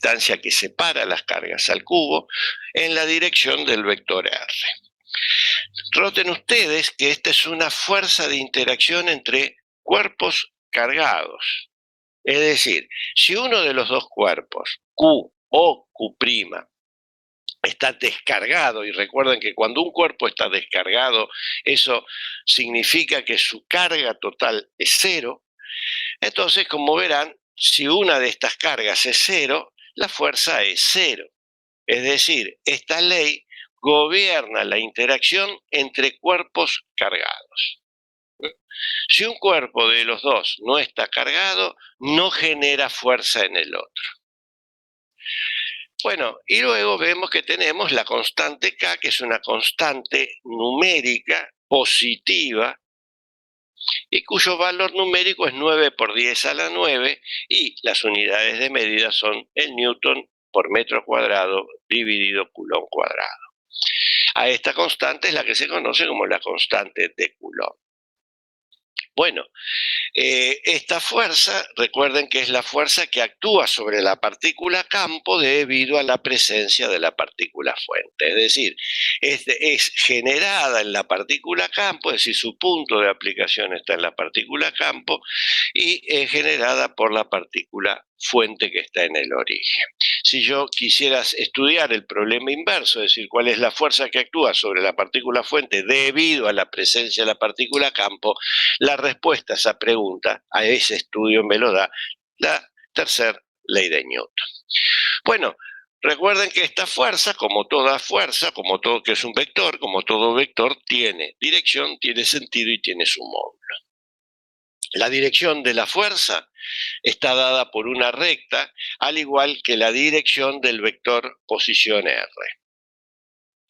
distancia que separa las cargas al cubo, en la dirección del vector R. Noten ustedes que esta es una fuerza de interacción entre cuerpos cargados. Es decir, si uno de los dos cuerpos, Q o Q', está descargado, y recuerden que cuando un cuerpo está descargado, eso significa que su carga total es cero, entonces, como verán, si una de estas cargas es cero, la fuerza es cero. Es decir, esta ley gobierna la interacción entre cuerpos cargados. Si un cuerpo de los dos no está cargado, no genera fuerza en el otro. Bueno, y luego vemos que tenemos la constante K, que es una constante numérica positiva, y cuyo valor numérico es 9 por 10 a la 9, y las unidades de medida son el newton por metro cuadrado dividido Coulomb cuadrado. A esta constante es la que se conoce como la constante de Coulomb. Bueno, esta fuerza, recuerden que es la fuerza que actúa sobre la partícula campo debido a la presencia de la partícula fuente. Es decir, es generada en la partícula campo, es decir, su punto de aplicación está en la partícula campo, y es generada por la partícula fuente que está en el origen. Si yo quisiera estudiar el problema inverso, es decir, cuál es la fuerza que actúa sobre la partícula fuente debido a la presencia de la partícula campo, la respuesta a esa pregunta, a ese estudio, me lo da la tercera ley de Newton. Bueno, recuerden que esta fuerza, como toda fuerza, como todo que es un vector, como todo vector, tiene dirección, tiene sentido y tiene su módulo. La dirección de la fuerza está dada por una recta, al igual que la dirección del vector posición R.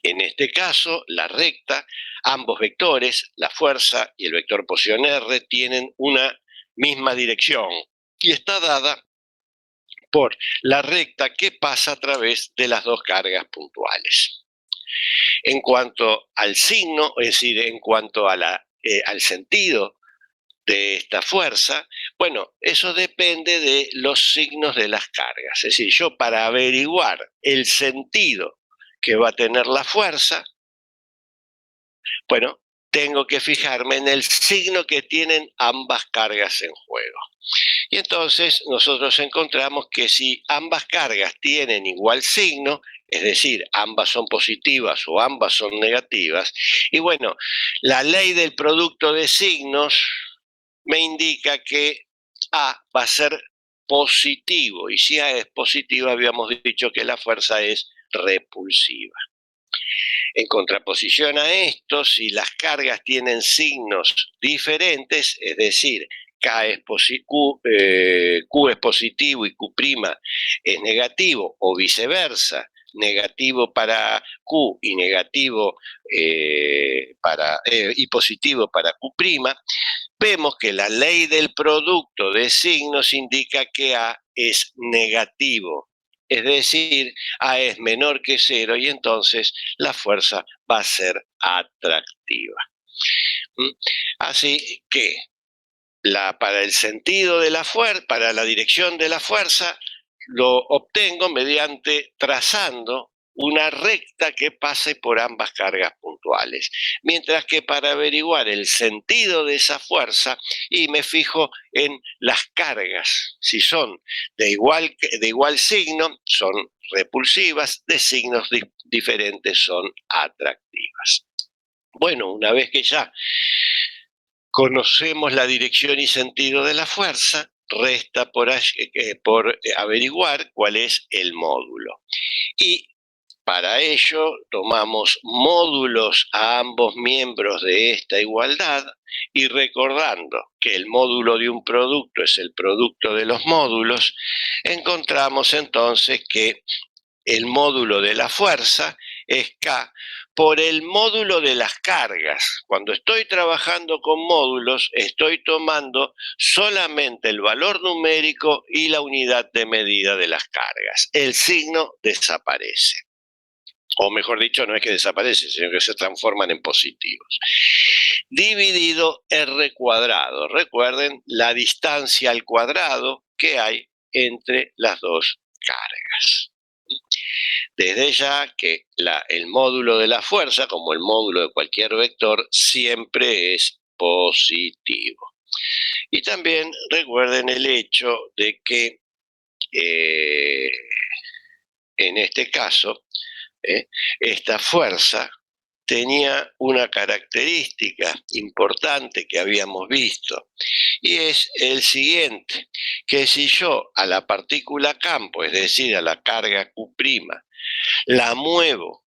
En este caso, la recta, ambos vectores, la fuerza y el vector posición R, tienen una misma dirección y está dada por la recta que pasa a través de las dos cargas puntuales. En cuanto al signo, es decir, en cuanto a al sentido de esta fuerza, bueno, eso depende de los signos de las cargas. Es decir, yo para averiguar el sentido que va a tener la fuerza, bueno, tengo que fijarme en el signo que tienen ambas cargas en juego. Y entonces nosotros encontramos que si ambas cargas tienen igual signo, es decir, ambas son positivas o ambas son negativas, y bueno, la ley del producto de signos me indica que A va a ser positivo, y si A es positiva, habíamos dicho que la fuerza es repulsiva. En contraposición a esto, si las cargas tienen signos diferentes, es decir, Q es positivo y Q' es negativo, o viceversa, negativo para Q y negativo y positivo para Q', vemos que la ley del producto de signos indica que A es negativo. Es decir, A es menor que 0 y entonces la fuerza va a ser atractiva. Así que para el sentido de la fuerza, para la dirección de la fuerza, lo obtengo mediante trazando una recta que pase por ambas cargas puntuales. Mientras que para averiguar el sentido de esa fuerza, y me fijo en las cargas, si son de igual signo, son repulsivas, de signos diferentes son atractivas. Bueno, una vez que ya conocemos la dirección y sentido de la fuerza, resta por averiguar cuál es el módulo. Y para ello tomamos módulos a ambos miembros de esta igualdad, y recordando que el módulo de un producto es el producto de los módulos, encontramos entonces que el módulo de la fuerza es K por el módulo de las cargas. Cuando estoy trabajando con módulos, estoy tomando solamente el valor numérico y la unidad de medida de las cargas. El signo desaparece. O mejor dicho, no es que desaparece, sino que se transforman en positivos. Dividido R cuadrado. Recuerden la distancia al cuadrado que hay entre las dos cargas. Desde ya que el módulo de la fuerza, como el módulo de cualquier vector, siempre es positivo. Y también recuerden el hecho de que en este caso, esta fuerza tenía una característica importante que habíamos visto, y es el siguiente, que si yo a la partícula campo, es decir, a la carga Q', la muevo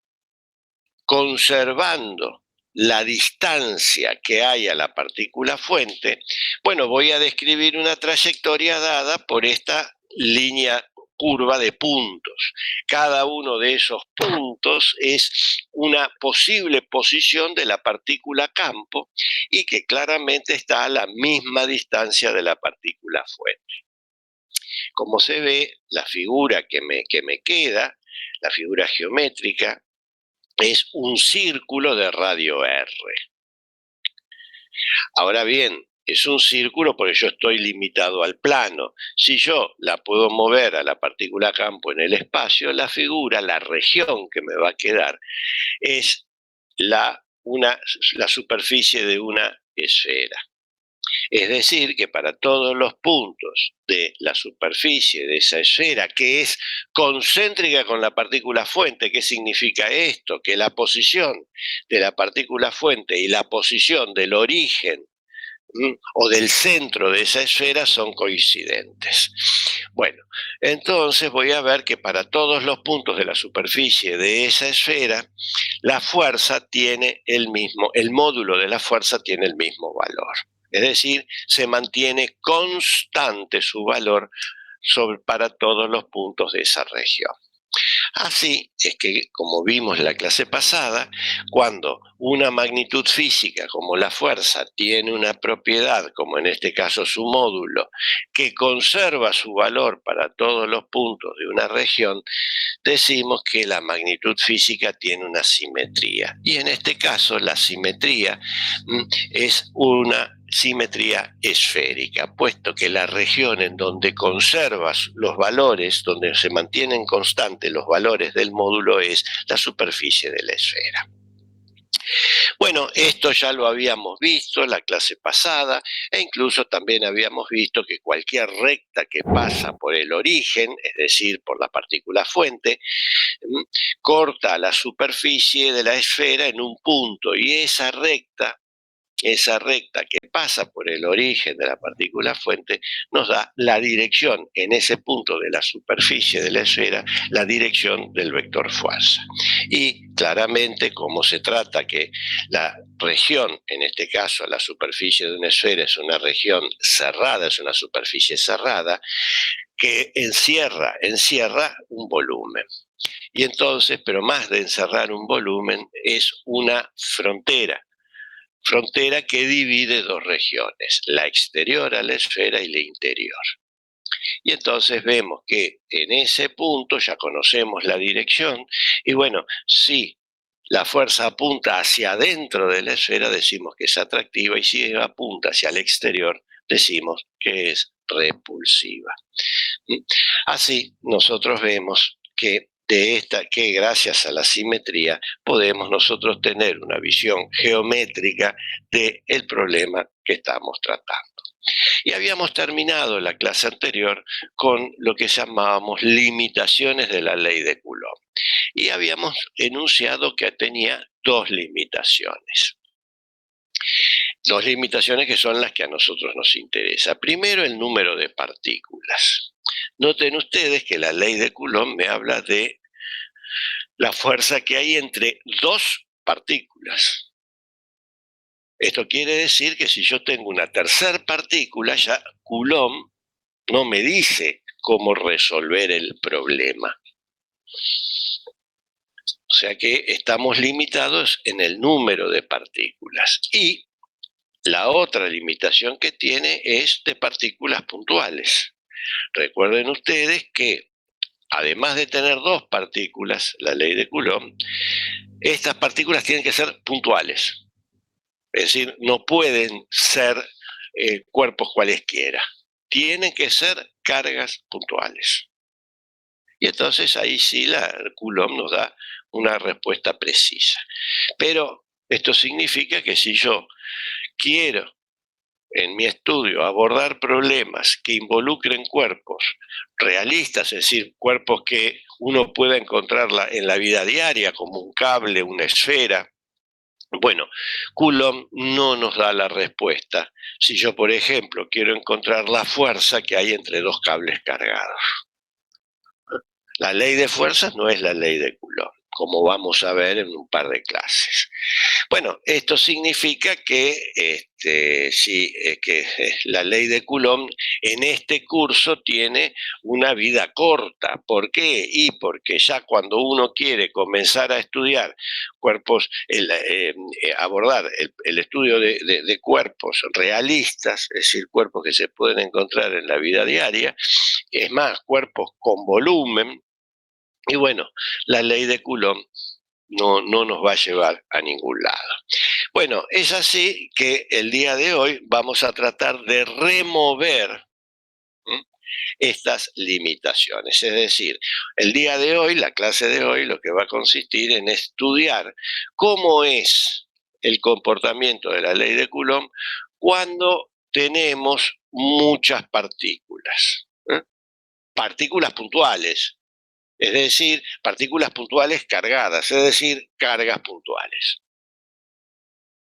conservando la distancia que hay a la partícula fuente, bueno, voy a describir una trayectoria dada por esta línea curva de puntos. Cada uno de esos puntos es una posible posición de la partícula campo y que claramente está a la misma distancia de la partícula fuente. Como se ve, la figura que me queda, la figura geométrica, es un círculo de radio R. Ahora bien, es un círculo porque yo estoy limitado al plano. Si yo la puedo mover a la partícula campo en el espacio, la figura, la región que me va a quedar, es la superficie de una esfera. Es decir, que para todos los puntos de la superficie de esa esfera, que es concéntrica con la partícula fuente, ¿qué significa esto? Que la posición de la partícula fuente y la posición del origen o del centro de esa esfera son coincidentes. Bueno, entonces voy a ver que para todos los puntos de la superficie de esa esfera, la fuerza tiene el módulo de la fuerza tiene el mismo valor. Es decir, se mantiene constante su valor para todos los puntos de esa región. Así es que, como vimos en la clase pasada, cuando una magnitud física como la fuerza tiene una propiedad, como en este caso su módulo, que conserva su valor para todos los puntos de una región, decimos que la magnitud física tiene una simetría. Y en este caso la simetría es una simetría esférica, puesto que la región en donde conservas los valores, donde se mantienen constantes los valores del módulo, es la superficie de la esfera. Bueno, esto ya lo habíamos visto en la clase pasada, e incluso también habíamos visto que cualquier recta que pasa por el origen, es decir, por la partícula fuente, corta la superficie de la esfera en un punto, y esa recta que pasa por el origen de la partícula fuente nos da la dirección en ese punto de la superficie de la esfera, la dirección del vector fuerza. Y claramente, como se trata que la región, en este caso la superficie de una esfera, es una región cerrada, es una superficie cerrada, que encierra un volumen. Y entonces, pero más de encerrar un volumen, es una frontera que divide dos regiones, la exterior a la esfera y la interior. Y entonces vemos que en ese punto ya conocemos la dirección, y bueno, si la fuerza apunta hacia adentro de la esfera, decimos que es atractiva, y si apunta hacia el exterior, decimos que es repulsiva. Así, nosotros vemos que que gracias a la simetría podemos nosotros tener una visión geométrica del problema que estamos tratando. Y habíamos terminado la clase anterior con lo que llamábamos limitaciones de la ley de Coulomb. Y habíamos enunciado que tenía dos limitaciones. Dos limitaciones que son las que a nosotros nos interesa. Primero, el número de partículas. Noten ustedes que la ley de Coulomb me habla de la fuerza que hay entre dos partículas. Esto quiere decir que si yo tengo una tercera partícula, ya Coulomb no me dice cómo resolver el problema. O sea que estamos limitados en el número de partículas. Y la otra limitación que tiene es de partículas puntuales. Recuerden ustedes que además de tener dos partículas, la ley de Coulomb, estas partículas tienen que ser puntuales. Es decir, no pueden ser cuerpos cualesquiera. Tienen que ser cargas puntuales. Y entonces ahí sí la Coulomb nos da una respuesta precisa. Pero esto significa que si yo quiero en mi estudio abordar problemas que involucren cuerpos realistas, es decir, cuerpos que uno pueda encontrar en la vida diaria, como un cable, una esfera, bueno, Coulomb no nos da la respuesta si yo, por ejemplo, quiero encontrar la fuerza que hay entre dos cables cargados. La ley de fuerzas no es la ley de Coulomb, como vamos a ver en un par de clases. Bueno, esto significa que, la ley de Coulomb en este curso tiene una vida corta. ¿Por qué? Y porque ya cuando uno quiere comenzar a estudiar cuerpos, abordar el estudio de cuerpos realistas, es decir, cuerpos que se pueden encontrar en la vida diaria, es más, cuerpos con volumen, y bueno, la ley de Coulomb no nos va a llevar a ningún lado. Bueno, es así que el día de hoy vamos a tratar de remover estas limitaciones. Es decir, el día de hoy, la clase de hoy, lo que va a consistir en estudiar cómo es el comportamiento de la ley de Coulomb cuando tenemos muchas partículas. Partículas puntuales, es decir, partículas puntuales cargadas, es decir, cargas puntuales.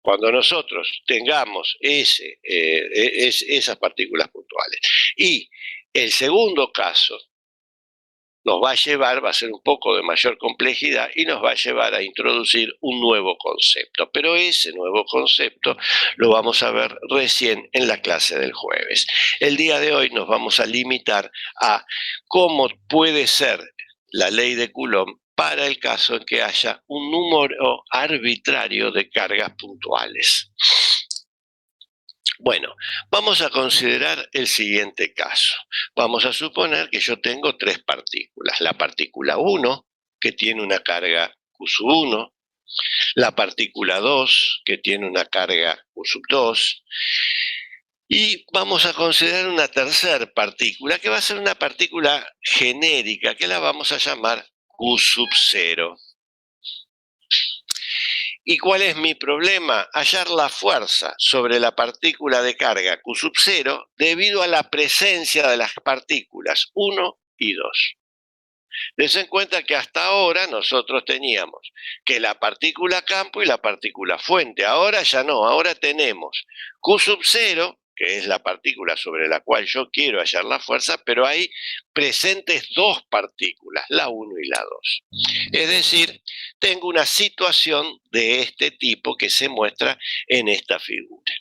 Cuando nosotros tengamos esas partículas puntuales. Y el segundo caso nos va a llevar, va a ser un poco de mayor complejidad y nos va a llevar a introducir un nuevo concepto. Pero ese nuevo concepto lo vamos a ver recién en la clase del jueves. El día de hoy nos vamos a limitar a cómo puede ser la ley de Coulomb para el caso en que haya un número arbitrario de cargas puntuales. Bueno, vamos a considerar el siguiente caso. Vamos a suponer que yo tengo tres partículas. La partícula 1, que tiene una carga Q1, la partícula 2, que tiene una carga Q2, y vamos a considerar una tercera partícula, que va a ser una partícula genérica, que la vamos a llamar Q0. ¿Y cuál es mi problema? Hallar la fuerza sobre la partícula de carga Q0 debido a la presencia de las partículas 1 y 2. Dense en cuenta que hasta ahora nosotros teníamos que la partícula campo y la partícula fuente. Ahora ya no, ahora tenemos Q0, que es la partícula sobre la cual yo quiero hallar la fuerza, pero hay presentes dos partículas, la 1 y la 2. Es decir, tengo una situación de este tipo que se muestra en esta figura.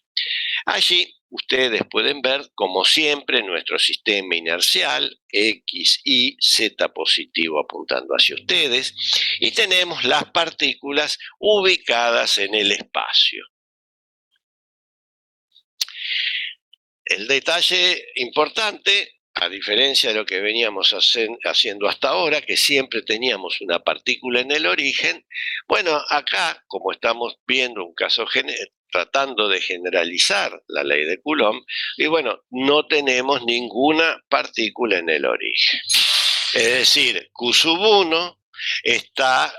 Allí ustedes pueden ver, como siempre, nuestro sistema inercial, X, Y, Z positivo apuntando hacia ustedes, y tenemos las partículas ubicadas en el espacio. El detalle importante, a diferencia de lo que veníamos haciendo hasta ahora, que siempre teníamos una partícula en el origen, bueno, acá, como estamos viendo un caso tratando de generalizar la ley de Coulomb, y bueno, no tenemos ninguna partícula en el origen. Es decir, Q1 está,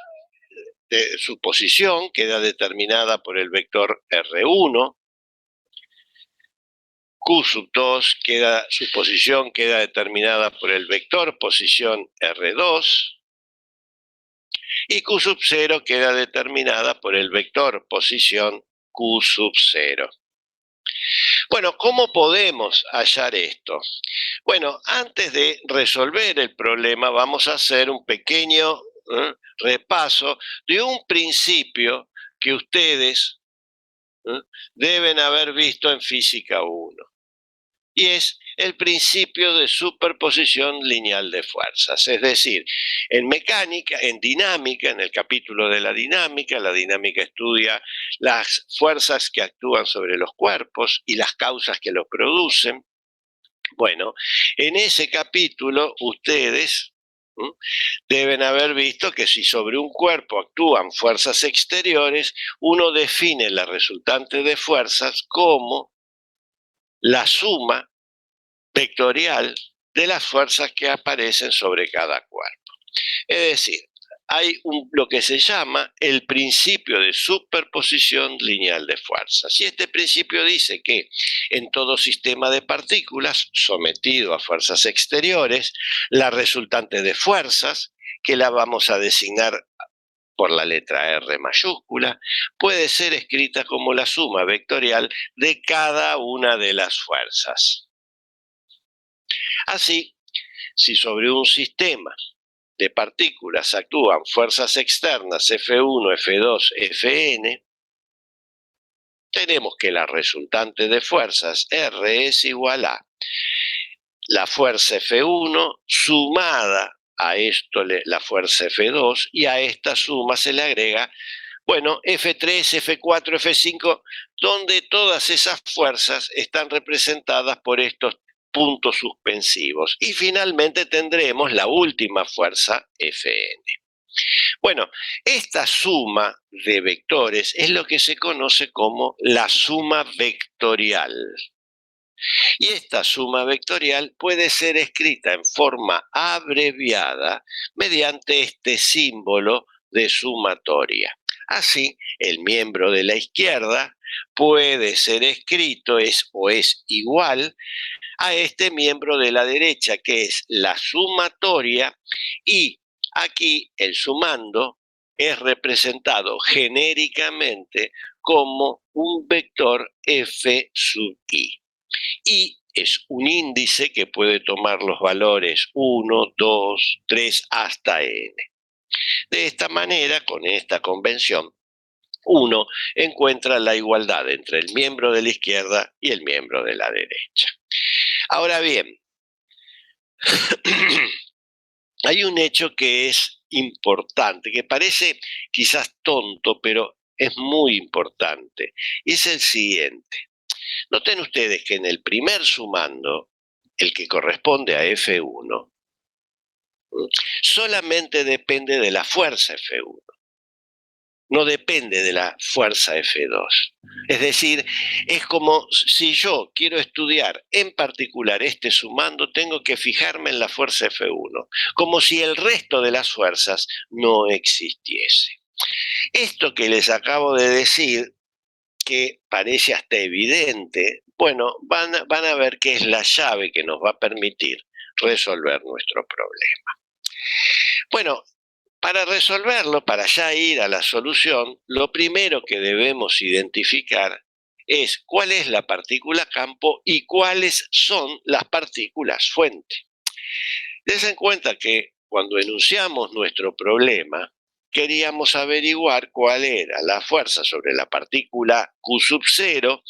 su posición queda determinada por el vector R1, Q2 su posición queda determinada por el vector posición R2 y Q0 queda determinada por el vector posición Q0. Bueno, ¿cómo podemos hallar esto? Bueno, antes de resolver el problema vamos a hacer un pequeño repaso de un principio que ustedes deben haber visto en Física 1. Y es el principio de superposición lineal de fuerzas. Es decir, en mecánica, en dinámica, en el capítulo de la dinámica estudia las fuerzas que actúan sobre los cuerpos y las causas que los producen. Bueno, en ese capítulo ustedes deben haber visto que si sobre un cuerpo actúan fuerzas exteriores, uno define la resultante de fuerzas como la suma vectorial de las fuerzas que aparecen sobre cada cuerpo. Es decir, hay lo que se llama el principio de superposición lineal de fuerzas. Y este principio dice que en todo sistema de partículas sometido a fuerzas exteriores, la resultante de fuerzas, que la vamos a designar por la letra R mayúscula, puede ser escrita como la suma vectorial de cada una de las fuerzas. Así, si sobre un sistema de partículas actúan fuerzas externas F1, F2, Fn, tenemos que la resultante de fuerzas R es igual a la fuerza F1 sumada a esto la fuerza F2 y a esta suma se le agrega, bueno, F3, F4, F5, donde todas esas fuerzas están representadas por estos puntos suspensivos. Y finalmente tendremos la última fuerza Fn. Bueno, esta suma de vectores es lo que se conoce como la suma vectorial. Y esta suma vectorial puede ser escrita en forma abreviada mediante este símbolo de sumatoria. Así, el miembro de la izquierda puede ser escrito o es igual a este miembro de la derecha, que es la sumatoria, y aquí el sumando es representado genéricamente como un vector f sub i. Y es un índice que puede tomar los valores 1, 2, 3 hasta n. De esta manera, con esta convención, uno encuentra la igualdad entre el miembro de la izquierda y el miembro de la derecha. Ahora bien, hay un hecho que es importante, que parece quizás tonto, pero es muy importante, y es el siguiente. Noten ustedes que en el primer sumando, el que corresponde a F1, solamente depende de la fuerza F1, no depende de la fuerza F2. Es decir, es como si yo quiero estudiar en particular este sumando, tengo que fijarme en la fuerza F1, como si el resto de las fuerzas no existiese. Esto que les acabo de decir, que parece hasta evidente, bueno, van a ver que es la llave que nos va a permitir resolver nuestro problema. Bueno, para resolverlo, para ya ir a la solución, lo primero que debemos identificar es cuál es la partícula campo y cuáles son las partículas fuente. Ten en cuenta que cuando enunciamos nuestro problema, queríamos averiguar cuál era la fuerza sobre la partícula Q sub 0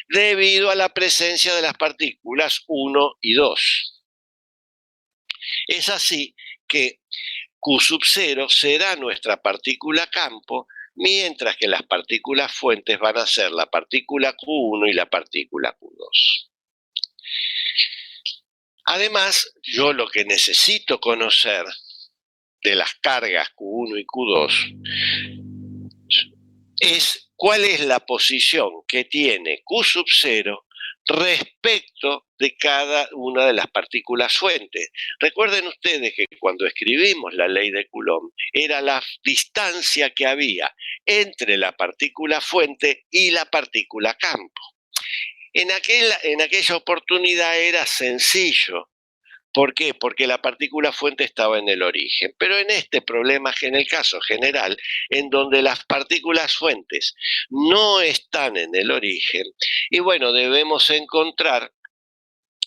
debido a la presencia de las partículas 1 y 2. Es así que Q sub 0 será nuestra partícula campo, mientras que las partículas fuentes van a ser la partícula Q1 y la partícula Q2. Además, yo lo que necesito conocer de las cargas Q1 y Q2 es cuál es la posición que tiene Q sub 0 respecto de cada una de las partículas fuentes. Recuerden ustedes que cuando escribimos la ley de Coulomb era la distancia que había entre la partícula fuente y la partícula campo. En aquella oportunidad era sencillo. ¿Por qué? Porque la partícula fuente estaba en el origen. Pero en este problema, en el caso general, en donde las partículas fuentes no están en el origen, y bueno, debemos encontrar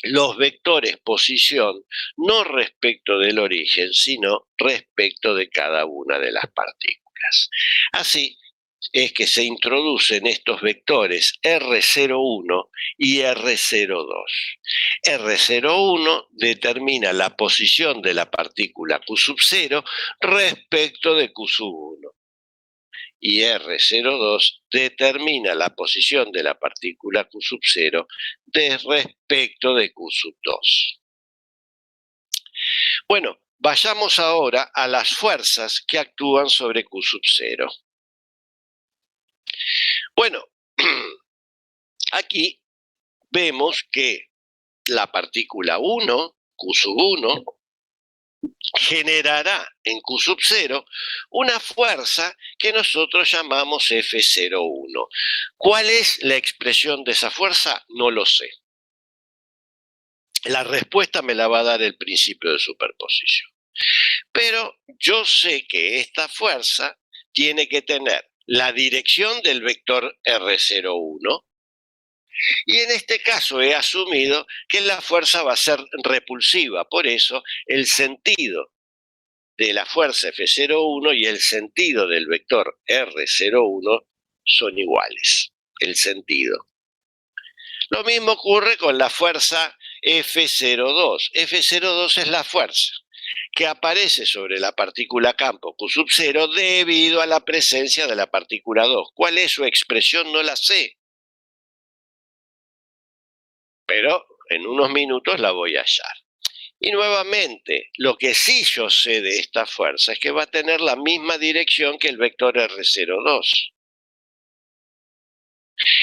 los vectores posición no respecto del origen, sino respecto de cada una de las partículas. Así es que se introducen estos vectores R01 y R02. R01 determina la posición de la partícula Q sub 0 respecto de Q sub 1. Y R02 determina la posición de la partícula Q sub 0 respecto de Q sub 2. Bueno, vayamos ahora a las fuerzas que actúan sobre Q sub 0. Bueno, aquí vemos que la partícula 1, Q sub 1, generará en Q sub 0 una fuerza que nosotros llamamos F01. ¿Cuál es la expresión de esa fuerza? No lo sé. La respuesta me la va a dar el principio de superposición. Pero yo sé que esta fuerza tiene que tener la dirección del vector R01, y en este caso he asumido que la fuerza va a ser repulsiva. Por eso el sentido de la fuerza F01 y el sentido del vector R01 son iguales. El sentido. Lo mismo ocurre con la fuerza F02. F02 es la fuerza que aparece sobre la partícula campo Q sub 0 debido a la presencia de la partícula 2. ¿Cuál es su expresión? No la sé, pero en unos minutos la voy a hallar. Y nuevamente, lo que sí yo sé de esta fuerza es que va a tener la misma dirección que el vector R02.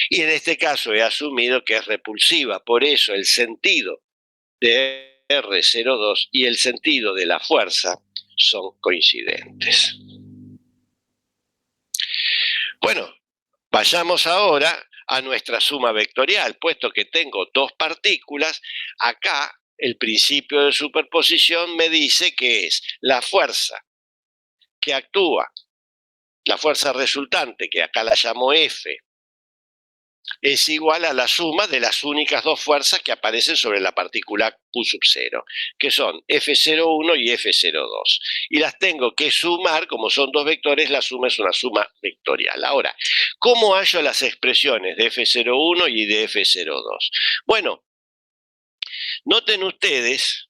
Y en este caso he asumido que es repulsiva, por eso el sentido de R02 y el sentido de la fuerza son coincidentes. Bueno, vayamos ahora a nuestra suma vectorial. Puesto que tengo dos partículas, acá el principio de superposición me dice que es la fuerza que actúa, la fuerza resultante, que acá la llamo F, es igual a la suma de las únicas dos fuerzas que aparecen sobre la partícula Q sub 0, que son F01 y F02. Y las tengo que sumar, como son dos vectores, la suma es una suma vectorial. Ahora, ¿cómo hallo las expresiones de F01 y de F02? Bueno, noten ustedes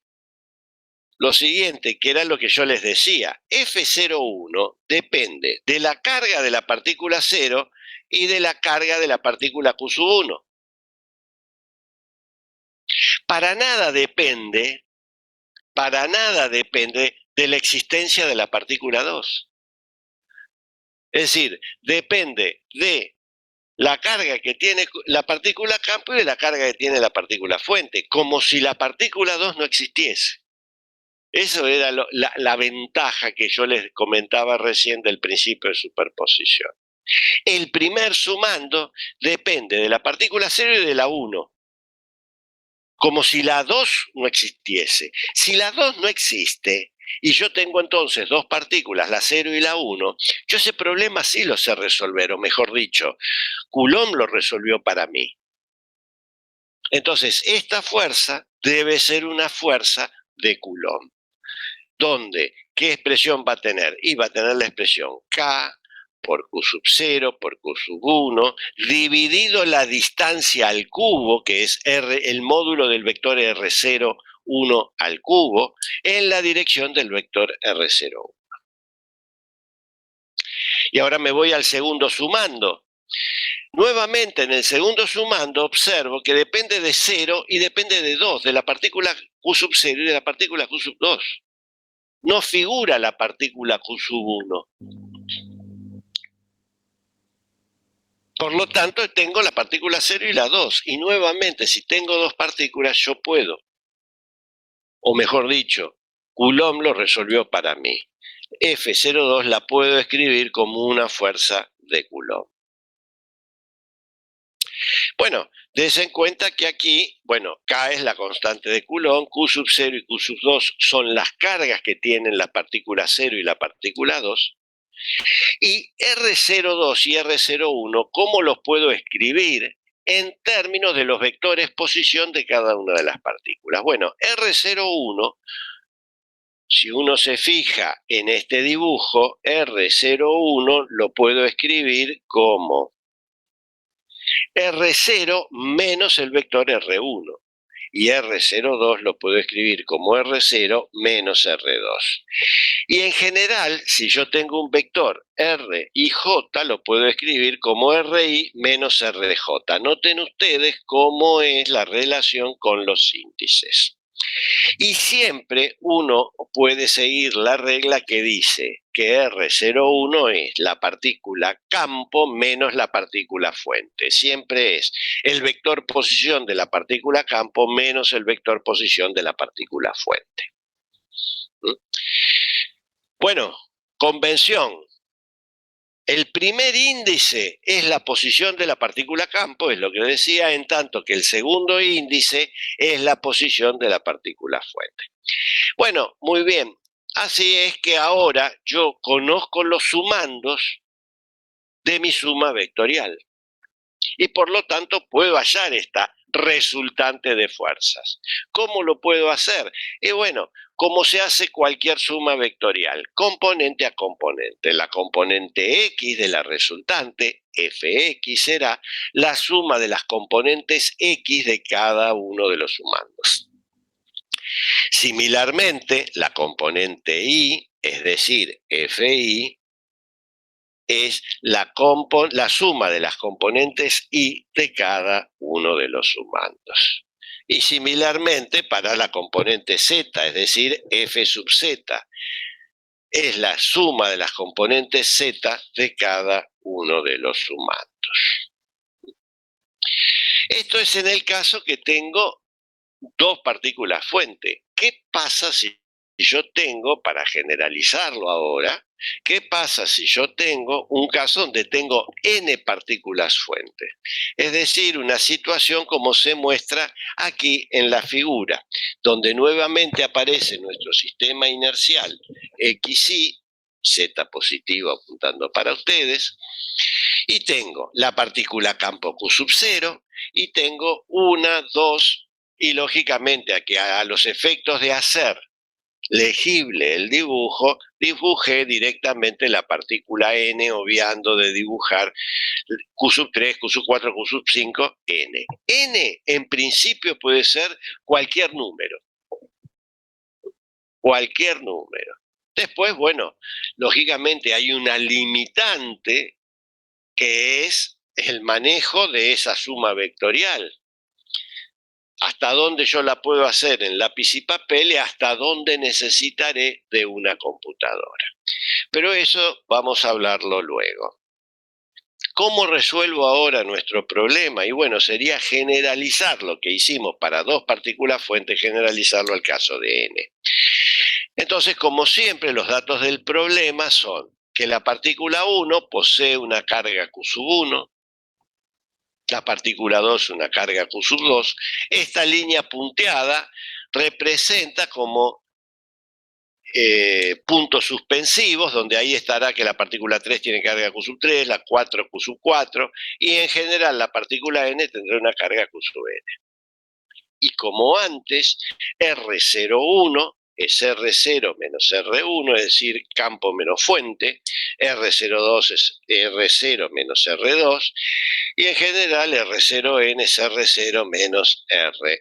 lo siguiente, que era lo que yo les decía. F01 depende de la carga de la partícula 0 y de la carga de la partícula Q sub 1. Para nada depende de la existencia de la partícula 2. Es decir, depende de la carga que tiene la partícula campo y de la carga que tiene la partícula fuente, como si la partícula 2 no existiese. Eso era la ventaja que yo les comentaba recién del principio de superposición. El primer sumando depende de la partícula 0 y de la 1, como si la 2 no existiese. Si la 2 no existe y yo tengo entonces dos partículas, la 0 y la 1, yo ese problema sí lo sé resolver, o mejor dicho, Coulomb lo resolvió para mí. Entonces, esta fuerza debe ser una fuerza de Coulomb. ¿Dónde? ¿Qué expresión va a tener? Y va a tener la expresión K por Q sub 0 por Q sub 1, dividido la distancia al cubo, que es R, el módulo del vector R0, 1 al cubo, en la dirección del vector R0. Y ahora me voy al segundo sumando. Nuevamente en el segundo sumando observo que depende de 0 y depende de 2, de la partícula Q sub 0 y de la partícula Q sub 2. No figura la partícula Q sub 1. Por lo tanto, tengo la partícula 0 y la 2. Y nuevamente, si tengo dos partículas, yo puedo. O mejor dicho, Coulomb lo resolvió para mí. F02 la puedo escribir como una fuerza de Coulomb. Bueno, des en cuenta que aquí, K es la constante de Coulomb, Q sub 0 y Q sub 2 son las cargas que tienen la partícula 0 y la partícula 2. Y R02 y R01, ¿cómo los puedo escribir en términos de los vectores posición de cada una de las partículas? Bueno, R01, si uno se fija en este dibujo, R01 lo puedo escribir como R0 menos el vector R1. Y R02 lo puedo escribir como R0 menos R2. Y en general, si yo tengo un vector R y J, lo puedo escribir como RI menos RJ. Noten ustedes cómo es la relación con los índices. Y siempre uno puede seguir la regla que dice que R01 es la partícula campo menos la partícula fuente. Siempre es el vector posición de la partícula campo menos el vector posición de la partícula fuente. Bueno, convención. El primer índice es la posición de la partícula campo, es lo que decía, en tanto que el segundo índice es la posición de la partícula fuente. Bueno, muy bien. Así es que ahora yo conozco los sumandos de mi suma vectorial y por lo tanto puedo hallar esta resultante de fuerzas. ¿Cómo lo puedo hacer? Y bueno, como se hace cualquier suma vectorial, componente a componente. La componente X de la resultante, Fx, será la suma de las componentes X de cada uno de los sumandos. Similarmente, la componente Y, es decir, Fi, es la suma de las componentes Y de cada uno de los sumandos. Y similarmente para la componente Z, es decir, F sub Z, es la suma de las componentes Z de cada uno de los sumandos. Esto es en el caso que tengo dos partículas fuente. ¿Qué pasa si yo tengo, para generalizarlo ahora, qué pasa si yo tengo un caso donde tengo n partículas fuente? Es decir, una situación como se muestra aquí en la figura, donde nuevamente aparece nuestro sistema inercial XY, Z positivo apuntando para ustedes, y tengo la partícula campo Q sub 0, y tengo una, dos, y lógicamente a los efectos de hacer legible el dibujo, dibujé directamente la partícula n, obviando de dibujar Q sub 3, Q sub 4, Q sub 5, n. N en principio puede ser cualquier número, cualquier número. Después, bueno, lógicamente hay una limitante que es el manejo de esa suma vectorial. Hasta dónde yo la puedo hacer en lápiz y papel y hasta dónde necesitaré de una computadora. Pero eso vamos a hablarlo luego. ¿Cómo resuelvo ahora nuestro problema? Y bueno, sería generalizar lo que hicimos para dos partículas fuentes, generalizarlo al caso de n. Entonces, como siempre, los datos del problema son que la partícula 1 posee una carga Q sub 1, la partícula 2 una carga Q sub 2. Esta línea punteada representa como puntos suspensivos, donde ahí estará que la partícula 3 tiene carga Q sub 3, la 4 Q sub 4, y en general la partícula n tendrá una carga Q sub n. Y como antes, R01 es R0 menos R1, es decir, campo menos fuente, R02 es R0 menos R2, y en general R0n es R0 menos Rn.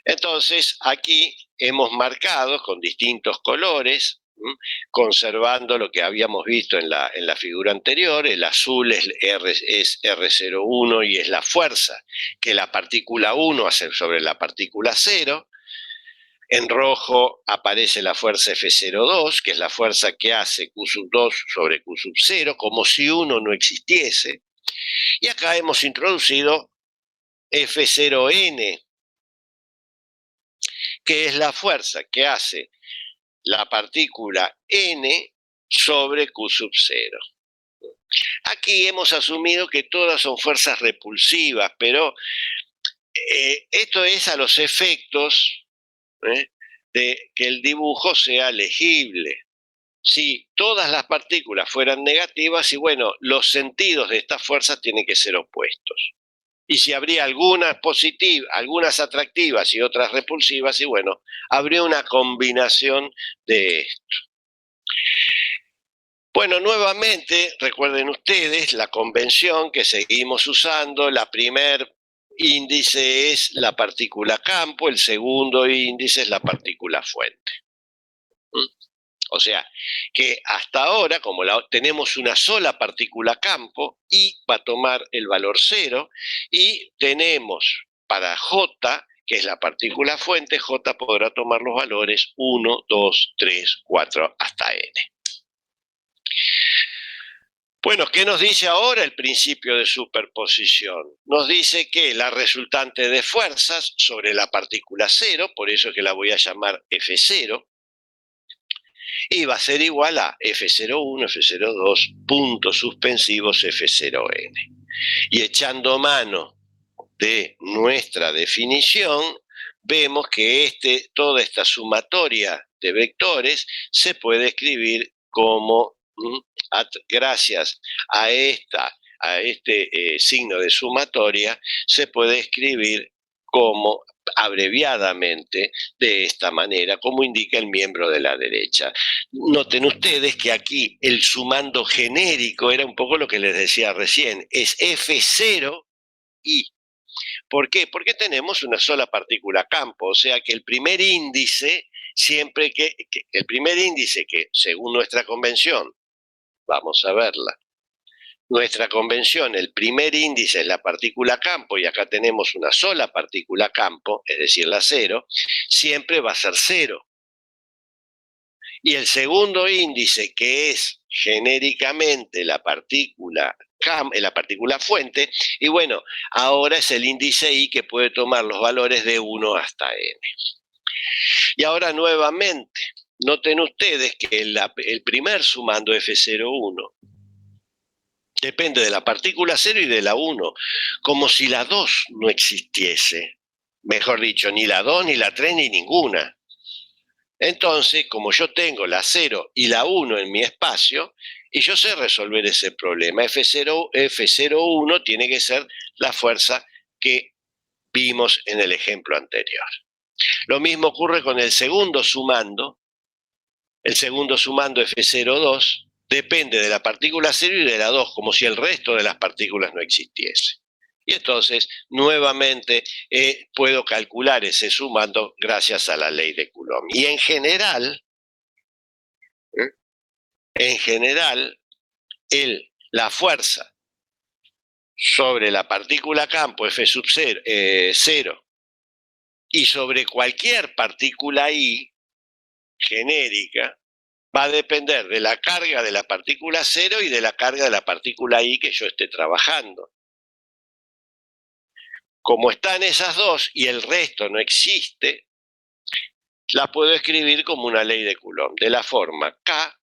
Entonces, aquí hemos marcado con distintos colores, conservando lo que habíamos visto en la figura anterior. El azul es R01 y es la fuerza que la partícula 1 hace sobre la partícula 0. En rojo aparece la fuerza F02, que es la fuerza que hace Q sub 2 sobre Q sub 0, como si 1 no existiese. Y acá hemos introducido F0n, que es la fuerza que hace la partícula n sobre Q sub 0. Aquí hemos asumido que todas son fuerzas repulsivas, pero esto es a los efectos de que el dibujo sea legible. Si todas las partículas fueran negativas, y bueno, los sentidos de estas fuerzas tienen que ser opuestos. Y si habría algunas positivas, algunas atractivas y otras repulsivas, y bueno, habría una combinación de esto. Bueno, nuevamente, recuerden ustedes la convención que seguimos usando. La primer índice es la partícula campo, el segundo índice es la partícula fuente. O sea, que hasta ahora, como tenemos una sola partícula campo, I va a tomar el valor 0, y tenemos para J, que es la partícula fuente, J podrá tomar los valores 1, 2, 3, 4, hasta N. Bueno, ¿qué nos dice ahora el principio de superposición? Nos dice que la resultante de fuerzas sobre la partícula cero, por eso es que la voy a llamar F0, y va a ser igual a F01, F02, puntos suspensivos F0n. Y echando mano de nuestra definición, vemos que toda esta sumatoria de vectores se puede escribir como, gracias a este signo de sumatoria, se puede escribir como abreviadamente de esta manera, como indica el miembro de la derecha. Noten ustedes que aquí el sumando genérico era un poco lo que les decía recién, es F0i. ¿Por qué? Porque tenemos una sola partícula campo, o sea que el primer índice, el primer índice que según nuestra convención, vamos a verla, nuestra convención, el primer índice es la partícula campo, y acá tenemos una sola partícula campo, es decir, la cero, siempre va a ser cero. Y el segundo índice, que es genéricamente la partícula fuente, y bueno, ahora es el índice I, que puede tomar los valores de 1 hasta n. Y ahora nuevamente, noten ustedes que el primer sumando F01 depende de la partícula 0 y de la 1, como si la 2 no existiese. Mejor dicho, ni la 2, ni la 3, ni ninguna. Entonces, como yo tengo la 0 y la 1 en mi espacio, y yo sé resolver ese problema, F01 tiene que ser la fuerza que vimos en el ejemplo anterior. Lo mismo ocurre con el segundo sumando F02 depende de la partícula 0 y de la 2, como si el resto de las partículas no existiese. Y entonces, nuevamente, puedo calcular ese sumando gracias a la ley de Coulomb. Y en general, la fuerza sobre la partícula campo F0 y sobre cualquier partícula I genérica va a depender de la carga de la partícula 0 y de la carga de la partícula I que yo esté trabajando. Como están esas dos y el resto no existe, la puedo escribir como una ley de Coulomb, de la forma K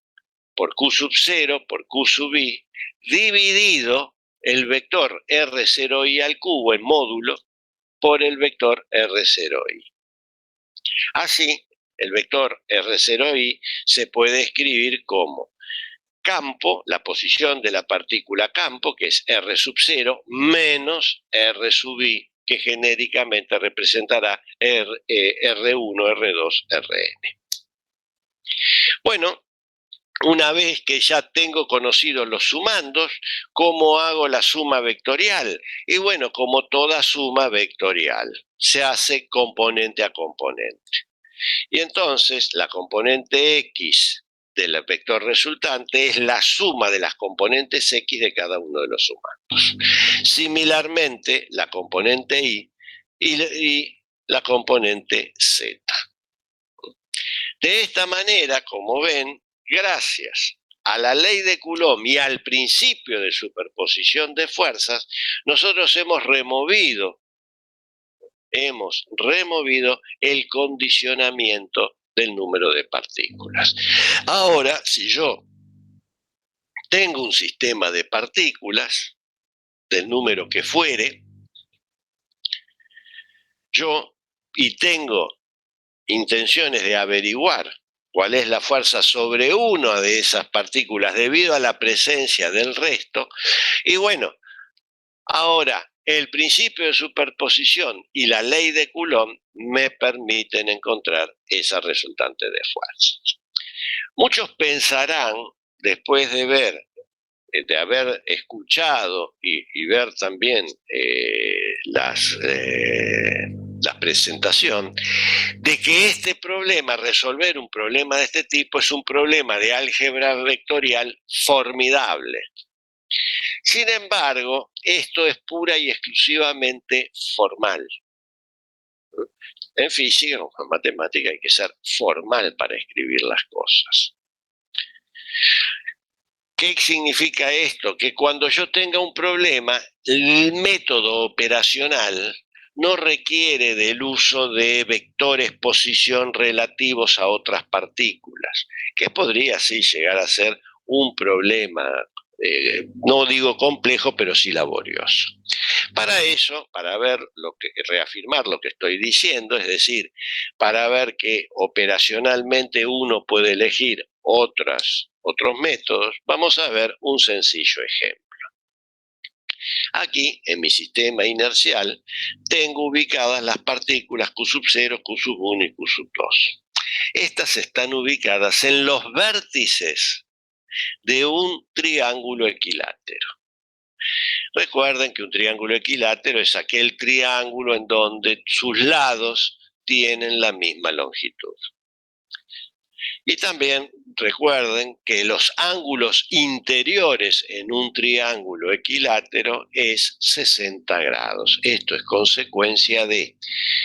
por Q sub 0 por Q sub I, dividido el vector R0i al cubo en módulo por el vector R0i. Así, el vector R0i se puede escribir como campo, la posición de la partícula campo, que es R sub 0, menos R sub I, que genéricamente representará R1, R2, Rn. Bueno, una vez que ya tengo conocidos los sumandos, ¿cómo hago la suma vectorial? Y bueno, como toda suma vectorial, se hace componente a componente. Y entonces la componente X del vector resultante es la suma de las componentes X de cada uno de los sumandos. Similarmente, la componente Y y la componente Z. De esta manera, como ven, gracias a la ley de Coulomb y al principio de superposición de fuerzas, nosotros hemos removido el condicionamiento del número de partículas. Ahora, si yo tengo un sistema de partículas, del número que fuere, y tengo intenciones de averiguar cuál es la fuerza sobre una de esas partículas debido a la presencia del resto, y bueno, ahora el principio de superposición y la ley de Coulomb me permiten encontrar esa resultante de fuerzas. Muchos pensarán, después de haber escuchado y ver también la presentación, de que este problema, resolver un problema de este tipo, es un problema de álgebra vectorial formidable. Sin embargo, esto es pura y exclusivamente formal. En física, como en matemática, hay que ser formal para escribir las cosas. ¿Qué significa esto? Que cuando yo tenga un problema, el método operacional no requiere del uso de vectores posición relativos a otras partículas, que podría sí llegar a ser un problema, no digo complejo, pero sí laborioso. Para eso, para ver reafirmar lo que estoy diciendo, es decir, para ver que operacionalmente uno puede elegir otros métodos, vamos a ver un sencillo ejemplo. Aquí, en mi sistema inercial, tengo ubicadas las partículas Q sub 0, Q sub 1 y Q sub 2. Estas están ubicadas en los vértices de un triángulo equilátero. Recuerden que un triángulo equilátero es aquel triángulo en donde sus lados tienen la misma longitud. Y también recuerden que los ángulos interiores en un triángulo equilátero es 60 grados. Esto es consecuencia de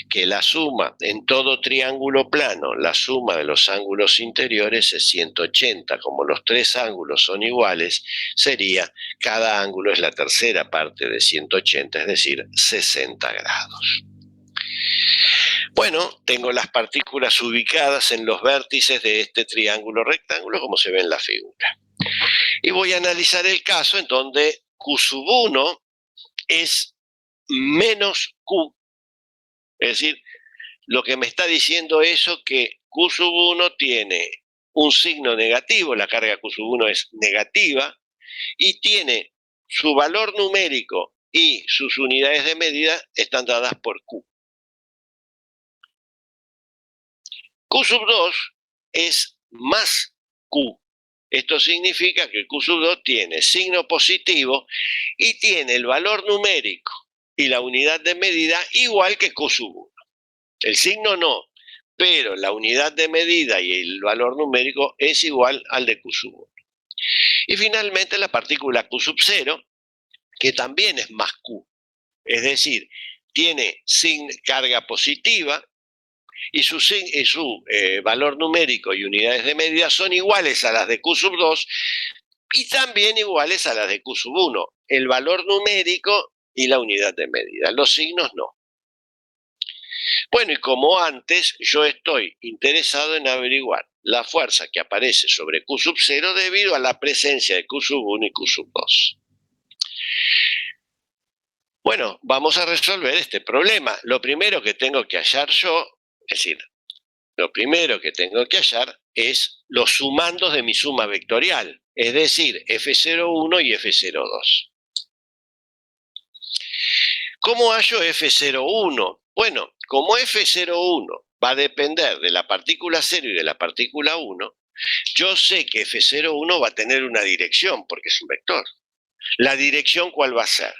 que la suma en todo triángulo plano, la suma de los ángulos interiores es 180. Como los tres ángulos son iguales, sería cada ángulo es la tercera parte de 180, es decir, 60 grados. Bueno, tengo las partículas ubicadas en los vértices de este triángulo rectángulo, como se ve en la figura. Y voy a analizar el caso en donde Q sub 1 es menos Q. Es decir, lo que me está diciendo eso que Q sub 1 tiene un signo negativo, la carga Q sub 1 es negativa, y tiene su valor numérico y sus unidades de medida están dadas por Q. Q sub 2 es más Q. Esto significa que Q sub 2 tiene signo positivo y tiene el valor numérico y la unidad de medida igual que Q sub 1. El signo no, pero la unidad de medida y el valor numérico es igual al de Q sub 1. Y finalmente la partícula Q sub 0, que también es más Q, es decir, tiene carga positiva y su valor numérico y unidades de medida son iguales a las de Q sub 2 y también iguales a las de Q sub 1. El valor numérico y la unidad de medida, los signos no. Bueno, y como antes, yo estoy interesado en averiguar la fuerza que aparece sobre Q sub 0 debido a la presencia de Q sub 1 y Q sub 2. Bueno, vamos a resolver este problema. Lo primero que tengo que hallar yo, es decir, lo primero que tengo que hallar es los sumandos de mi suma vectorial, es decir, F01 y F02. ¿Cómo hallo F01? Bueno, como F01 va a depender de la partícula 0 y de la partícula 1, yo sé que F01 va a tener una dirección, porque es un vector. ¿La dirección cuál va a ser?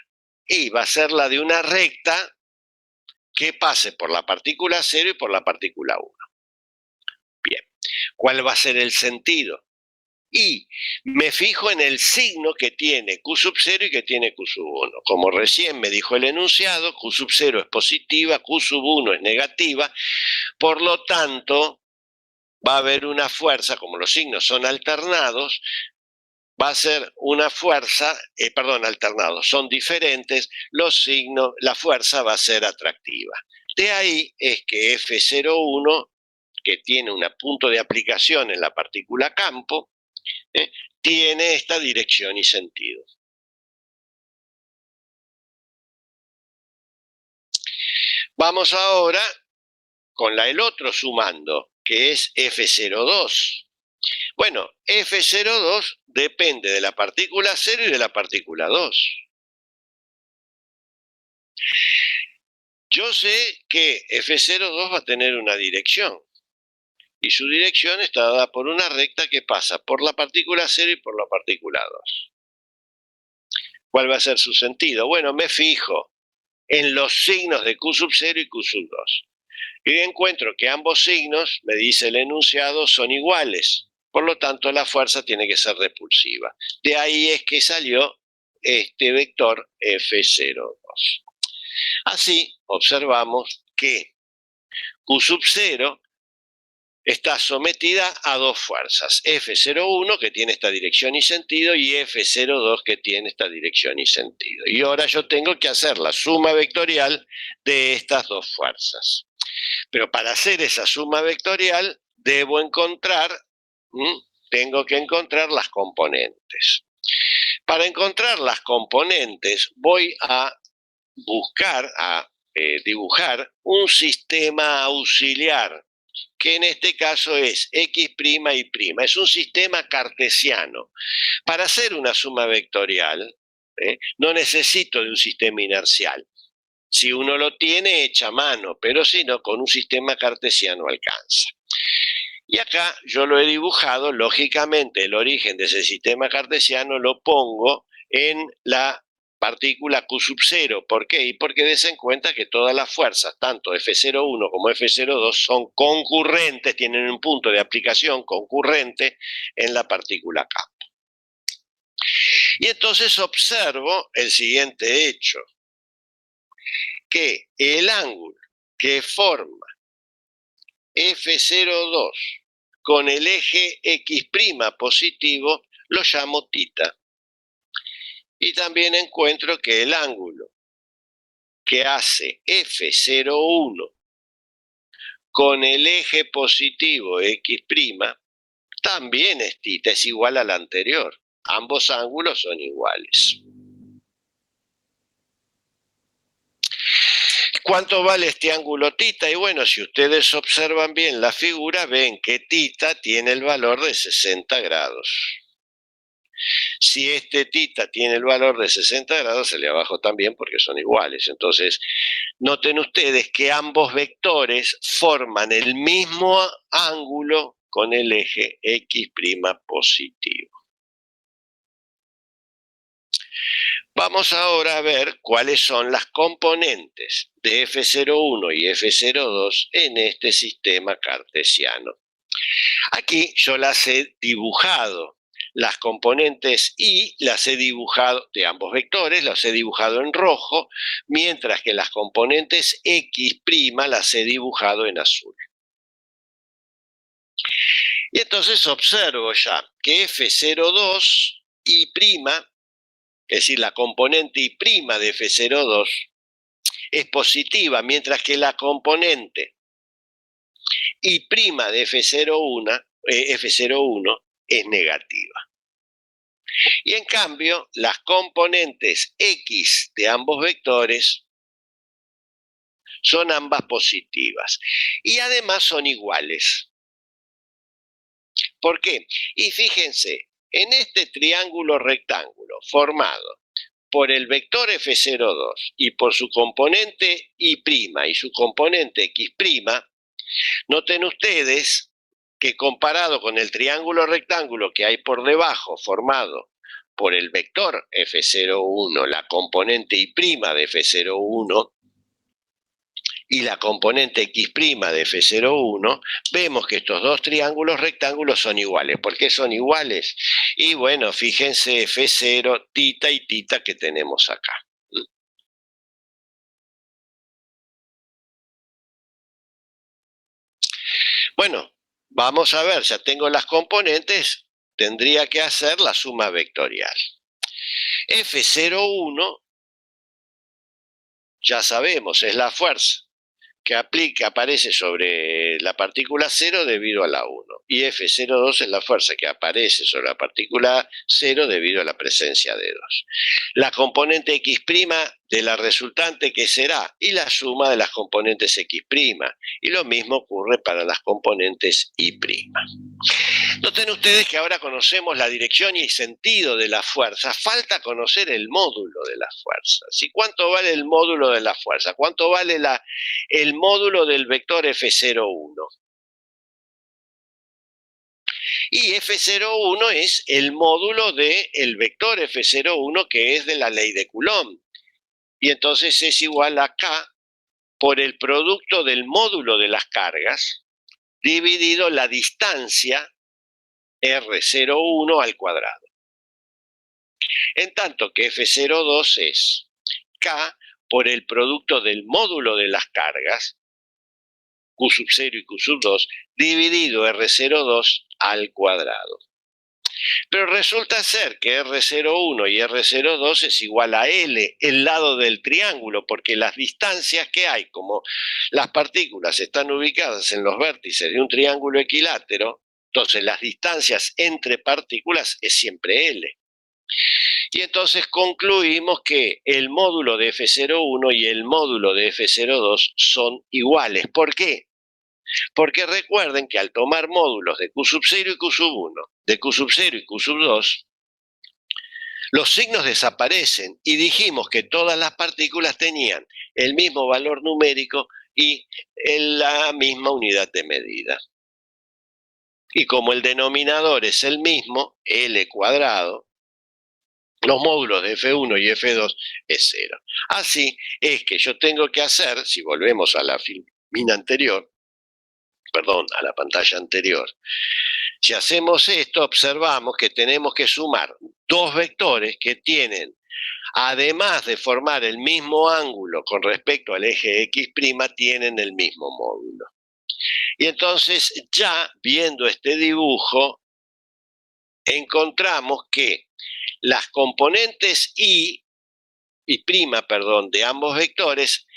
Y va a ser la de una recta que pase por la partícula 0 y por la partícula 1. Bien, ¿cuál va a ser el sentido? Y me fijo en el signo que tiene Q sub 0 y que tiene Q sub 1. Como recién me dijo el enunciado, Q sub 0 es positiva, Q sub 1 es negativa, por lo tanto va a haber una fuerza, como los signos son alternados, va a ser una fuerza, alternados, son diferentes, los signos, la fuerza va a ser atractiva. De ahí es que F01, que tiene un punto de aplicación en la partícula campo, tiene esta dirección y sentido. Vamos ahora con el otro sumando, que es F02. Bueno, F02 depende de la partícula 0 y de la partícula 2. Yo sé que F02 va a tener una dirección. Y su dirección está dada por una recta que pasa por la partícula 0 y por la partícula 2. ¿Cuál va a ser su sentido? Bueno, me fijo en los signos de Q sub 0 y Q sub 2. Y encuentro que ambos signos, me dice el enunciado, son iguales. Por lo tanto, la fuerza tiene que ser repulsiva. De ahí es que salió este vector F02. Así, observamos que Q sub 0 está sometida a dos fuerzas, F01 que tiene esta dirección y sentido y F02 que tiene esta dirección y sentido. Y ahora yo tengo que hacer la suma vectorial de estas dos fuerzas. Pero para hacer esa suma vectorial debo encontrar, tengo que encontrar las componentes. Para encontrar las componentes voy a buscar, a dibujar un sistema auxiliar, que en este caso es X' y'. Es un sistema cartesiano. Para hacer una suma vectorial, no necesito de un sistema inercial. Si uno lo tiene, echa mano, pero si no, con un sistema cartesiano alcanza. Y acá yo lo he dibujado, lógicamente el origen de ese sistema cartesiano lo pongo en la partícula Q sub 0. ¿Por qué? Y porque des en cuenta que todas las fuerzas, tanto F01 como F02, son concurrentes, tienen un punto de aplicación concurrente en la partícula K. Y entonces observo el siguiente hecho, que el ángulo que forma F02 con el eje X' positivo lo llamo tita. Y también encuentro que el ángulo que hace F01 con el eje positivo X' también es tita, es igual al anterior. Ambos ángulos son iguales. ¿Cuánto vale este ángulo tita? Y bueno, si ustedes observan bien la figura, ven que tita tiene el valor de 60 grados. Si este tita tiene el valor de 60 grados, el de abajo también, porque son iguales. Entonces, noten ustedes que ambos vectores forman el mismo ángulo con el eje X' positivo. Vamos ahora a ver cuáles son las componentes de F01 y F02 en este sistema cartesiano. Aquí yo las he dibujado, las componentes Y las he dibujado de ambos vectores, las he dibujado en rojo, mientras que las componentes X' las he dibujado en azul. Y entonces observo ya que F02 Y', es decir, la componente Y' de F02 es positiva, mientras que la componente Y' de F01 es negativa. Y en cambio, las componentes X de ambos vectores son ambas positivas. Y además son iguales. ¿Por qué? Y fíjense, en este triángulo rectángulo formado por el vector F02 y por su componente Y' y su componente X', noten ustedes que comparado con el triángulo rectángulo que hay por debajo formado por el vector F01, la componente Y' de F01 y la componente X' de F01, vemos que estos dos triángulos rectángulos son iguales. ¿Por qué son iguales? Y bueno, fíjense F0, tita y tita que tenemos acá. Bueno, vamos a ver, ya tengo las componentes, tendría que hacer la suma vectorial. F01, ya sabemos, es la fuerza que aparece sobre la partícula 0 debido a la 1. Y F02 es la fuerza que aparece sobre la partícula 0 debido a la presencia de 2. La componente X' de la resultante, ¿qué será? Y la suma de las componentes X'. Y lo mismo ocurre para las componentes Y'. Noten ustedes que ahora conocemos la dirección y el sentido de la fuerza, falta conocer el módulo de la fuerza. ¿Sí? ¿Cuánto vale el módulo de la fuerza? ¿Cuánto vale el módulo del vector F01? Y F01 es el módulo del vector F01, que es de la ley de Coulomb. Y entonces es igual a K por el producto del módulo de las cargas dividido la distancia R01 al cuadrado. En tanto que F02 es K por el producto del módulo de las cargas Q sub 0 y Q sub 2, dividido R02 al cuadrado. Pero resulta ser que R01 y R02 es igual a L, el lado del triángulo, porque las distancias que hay, como las partículas están ubicadas en los vértices de un triángulo equilátero, entonces las distancias entre partículas es siempre L. Y entonces concluimos que el módulo de F01 y el módulo de F02 son iguales. ¿Por qué? Porque recuerden que al tomar módulos de Q sub 0 y Q sub 1, de Q sub 0 y Q sub 2, los signos desaparecen y dijimos que todas las partículas tenían el mismo valor numérico y la misma unidad de medida. Y como el denominador es el mismo, L cuadrado, los módulos de F1 y F2 es 0. Así es que yo tengo que hacer, si volvemos a la filmina anterior, a la pantalla anterior, si hacemos esto, observamos que tenemos que sumar dos vectores que tienen, además de formar el mismo ángulo con respecto al eje X', tienen el mismo módulo. Y entonces, ya viendo este dibujo, encontramos que las componentes y prima, de ambos vectores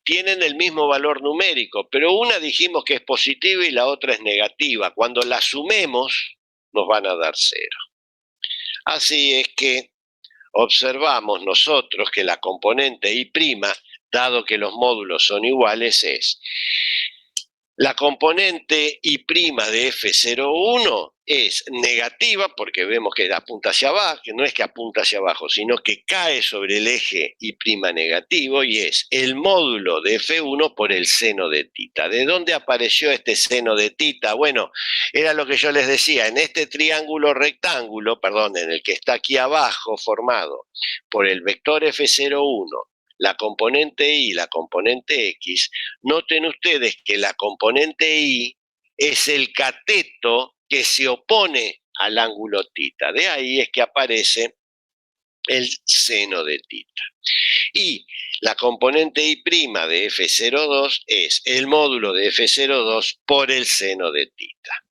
tienen el mismo valor numérico, pero una dijimos que es positiva y la otra es negativa. Cuando la sumemos, nos van a dar 0. Así es que observamos nosotros que la componente y prima, dado que los módulos son iguales, es la componente y prima de F01 es negativa porque vemos que apunta hacia abajo, que no es que apunta hacia abajo, sino que cae sobre el eje y prima negativo y es el módulo de F1 por el seno de tita. ¿De dónde apareció este seno de tita? Bueno, era lo que yo les decía, en este triángulo rectángulo, en el que está aquí abajo formado por el vector F01, la componente y la componente X, noten ustedes que la componente Y es el cateto que se opone al ángulo tita. De ahí es que aparece el seno de tita. Y la componente Y' de F02 es el módulo de F02 por el seno de tita.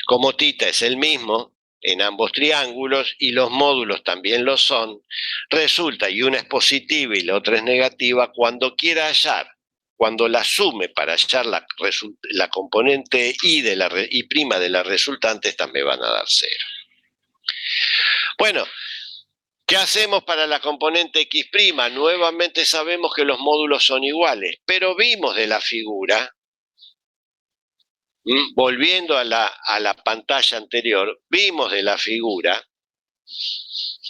Como tita es el mismo en ambos triángulos y los módulos también lo son, resulta, y una es positiva y la otra es negativa, cuando quiera hallar, cuando la sume para hallar la componente y prima de la resultante, estas me van a dar 0. Bueno, ¿qué hacemos para la componente X'? Nuevamente sabemos que los módulos son iguales, pero vimos de la figura, volviendo a la pantalla anterior, vimos de la figura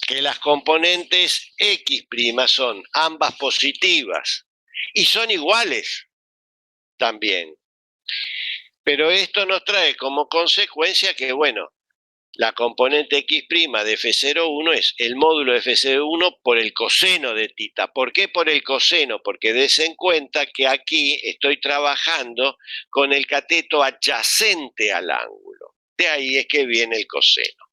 que las componentes X' son ambas positivas y son iguales también. Pero esto nos trae como consecuencia que, bueno, la componente X' de F01 es el módulo de F01 por el coseno de tita. ¿Por qué por el coseno? Porque des en cuenta que aquí estoy trabajando con el cateto adyacente al ángulo. De ahí es que viene el coseno.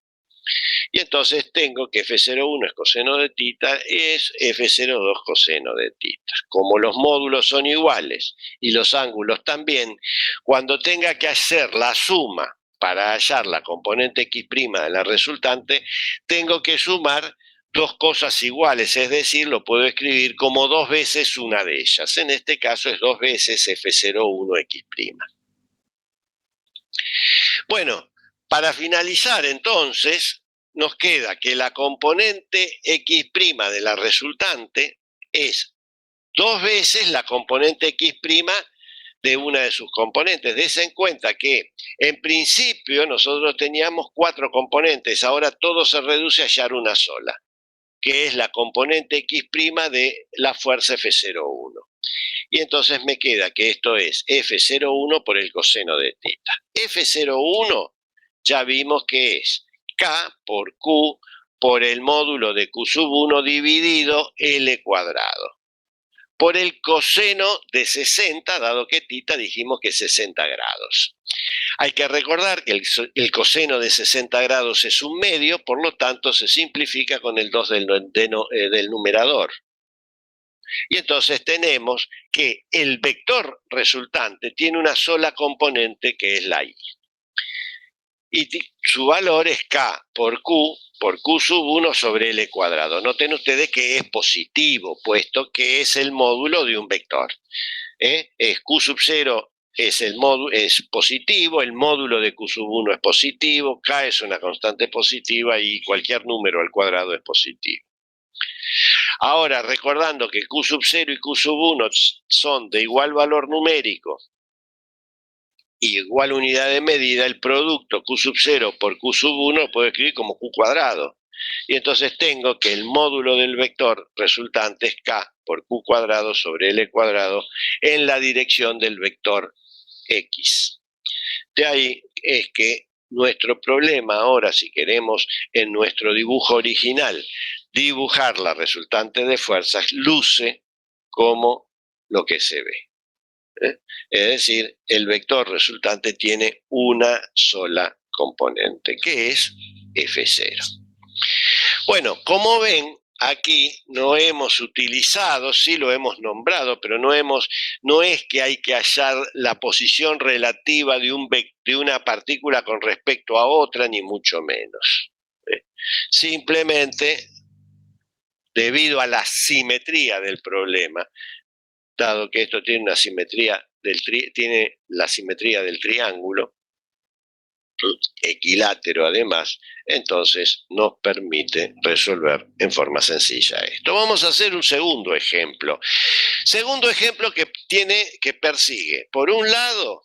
Y entonces tengo que F01 es coseno de tita, es F02 coseno de tita. Como los módulos son iguales y los ángulos también, cuando tenga que hacer la suma para hallar la componente X' de la resultante, tengo que sumar dos cosas iguales, es decir, lo puedo escribir como dos veces una de ellas. En este caso es dos veces F01 X'. Bueno, para finalizar entonces, nos queda que la componente X' de la resultante es dos veces la componente X' de una de sus componentes. Des en cuenta que en principio nosotros teníamos 4 componentes, ahora todo se reduce a hallar una sola, que es la componente X' de la fuerza F01. Y entonces me queda que esto es F01 por el coseno de tita. F01 ya vimos que es K por Q por el módulo de Q sub 1 dividido L cuadrado. Por el coseno de 60, dado que tita dijimos que es 60 grados. Hay que recordar que el coseno de 60 grados es un medio, por lo tanto se simplifica con el 2 del numerador. Y entonces tenemos que el vector resultante tiene una sola componente que es la y. Y su valor es k por q sub 1 sobre l cuadrado. Noten ustedes que es positivo, puesto que es el módulo de un vector. Es q sub 0 es positivo, el módulo de q sub 1 es positivo, k es una constante positiva y cualquier número al cuadrado es positivo. Ahora, recordando que q sub 0 y q sub 1 son de igual valor numérico y igual unidad de medida, el producto q sub 0 por q sub 1 lo puedo escribir como q cuadrado. Y entonces tengo que el módulo del vector resultante es k por q cuadrado sobre l cuadrado en la dirección del vector x. De ahí es que nuestro problema ahora, si queremos en nuestro dibujo original dibujar la resultante de fuerzas, luce como lo que se ve. Es decir, el vector resultante tiene una sola componente, que es F0. Bueno, como ven, aquí no hemos utilizado, sí lo hemos nombrado, pero no es que hay que hallar la posición relativa de una partícula con respecto a otra, ni mucho menos. Simplemente, debido a la simetría del problema, dado que esto tiene una simetría tiene la simetría del triángulo, equilátero además, entonces nos permite resolver en forma sencilla esto. Vamos a hacer un segundo ejemplo. Segundo ejemplo que persigue, por un lado,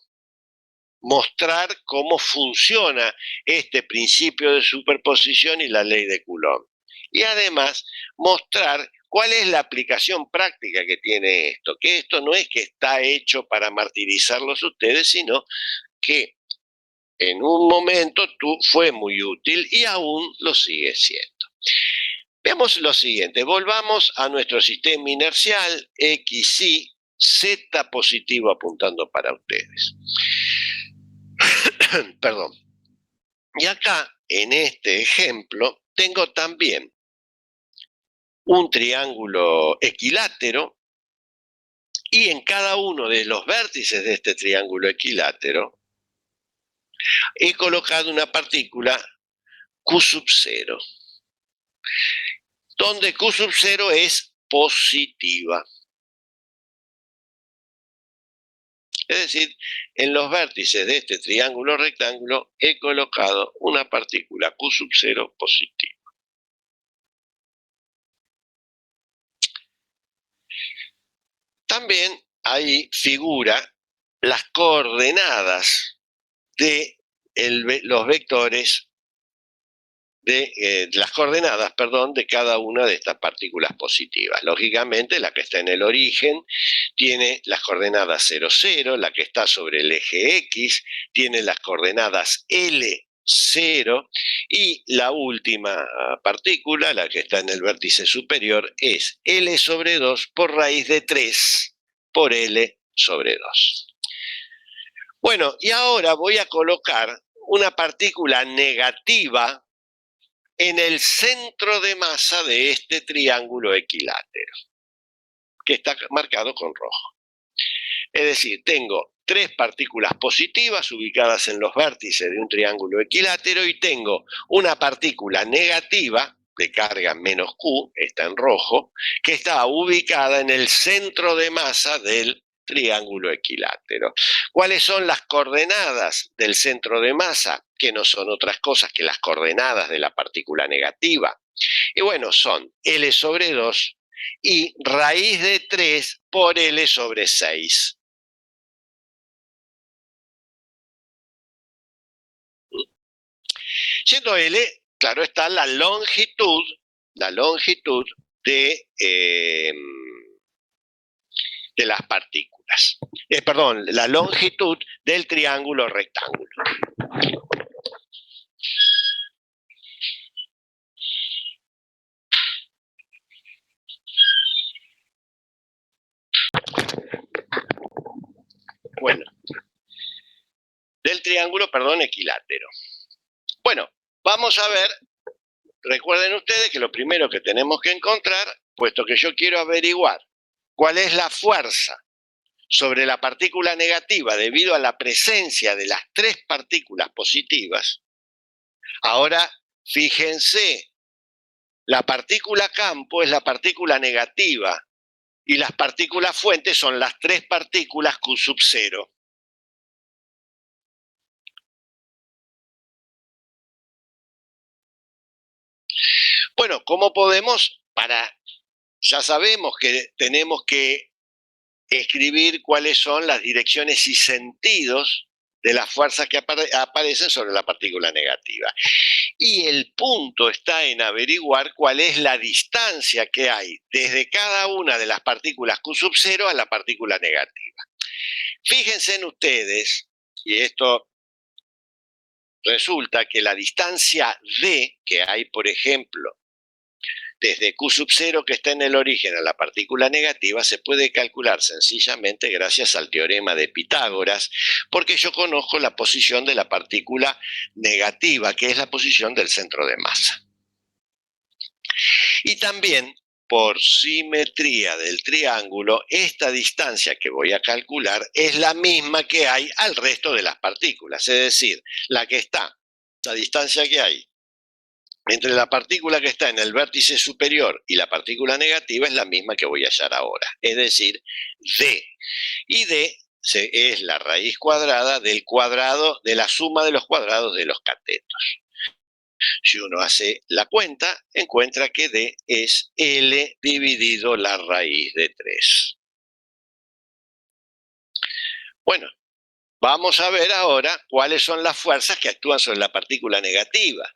mostrar cómo funciona este principio de superposición y la ley de Coulomb. Y además, mostrar cuál es la aplicación práctica que tiene esto, que esto no es que está hecho para martirizarlos ustedes, sino que en un momento fue muy útil y aún lo sigue siendo. Veamos lo siguiente, volvamos a nuestro sistema inercial, X, Y, Z positivo apuntando para ustedes. Perdón. Y acá, en este ejemplo, tengo también un triángulo equilátero y en cada uno de los vértices de este triángulo equilátero he colocado una partícula Q sub 0, donde Q sub 0 es positiva. Es decir, en los vértices de este triángulo rectángulo he colocado una partícula Q sub 0 positiva. También ahí figura las coordenadas de los vectores las coordenadas, de cada una de estas partículas positivas. Lógicamente, la que está en el origen tiene las coordenadas 0, 0, la que está sobre el eje X tiene las coordenadas L, 0, y la última partícula, la que está en el vértice superior, es L sobre 2 por raíz de 3 por L sobre 2. Bueno, y ahora voy a colocar una partícula negativa en el centro de masa de este triángulo equilátero, que está marcado con rojo. Es decir, tengo tres partículas positivas ubicadas en los vértices de un triángulo equilátero y tengo una partícula negativa de carga menos Q, está en rojo, que está ubicada en el centro de masa del triángulo equilátero. ¿Cuáles son las coordenadas del centro de masa? Que no son otras cosas que las coordenadas de la partícula negativa. Y bueno, son L sobre 2 y raíz de 3 por L sobre 6. Siendo L, claro está la longitud de las partículas. Perdón, la longitud del triángulo rectángulo. Bueno, del triángulo, equilátero. Bueno, vamos a ver, recuerden ustedes que lo primero que tenemos que encontrar, puesto que yo quiero averiguar cuál es la fuerza sobre la partícula negativa debido a la presencia de las tres partículas positivas, ahora fíjense, la partícula campo es la partícula negativa y las partículas fuentes son las tres partículas Q sub 0. Bueno, ¿cómo podemos? Ya sabemos que tenemos que escribir cuáles son las direcciones y sentidos de las fuerzas que aparecen sobre la partícula negativa. Y el punto está en averiguar cuál es la distancia que hay desde cada una de las partículas Q sub 0 a la partícula negativa. Fíjense en ustedes, y esto resulta que la distancia D que hay, por ejemplo, desde Q sub 0 que está en el origen a la partícula negativa se puede calcular sencillamente gracias al teorema de Pitágoras, porque yo conozco la posición de la partícula negativa, que es la posición del centro de masa. Y también, por simetría del triángulo, esta distancia que voy a calcular es la misma que hay al resto de las partículas, es decir, la distancia que hay entre la partícula que está en el vértice superior y la partícula negativa es la misma que voy a hallar ahora, es decir, D. Y D es la raíz cuadrada del cuadrado de la suma de los cuadrados de los catetos. Si uno hace la cuenta, encuentra que D es L dividido la raíz de 3. Bueno, vamos a ver ahora cuáles son las fuerzas que actúan sobre la partícula negativa.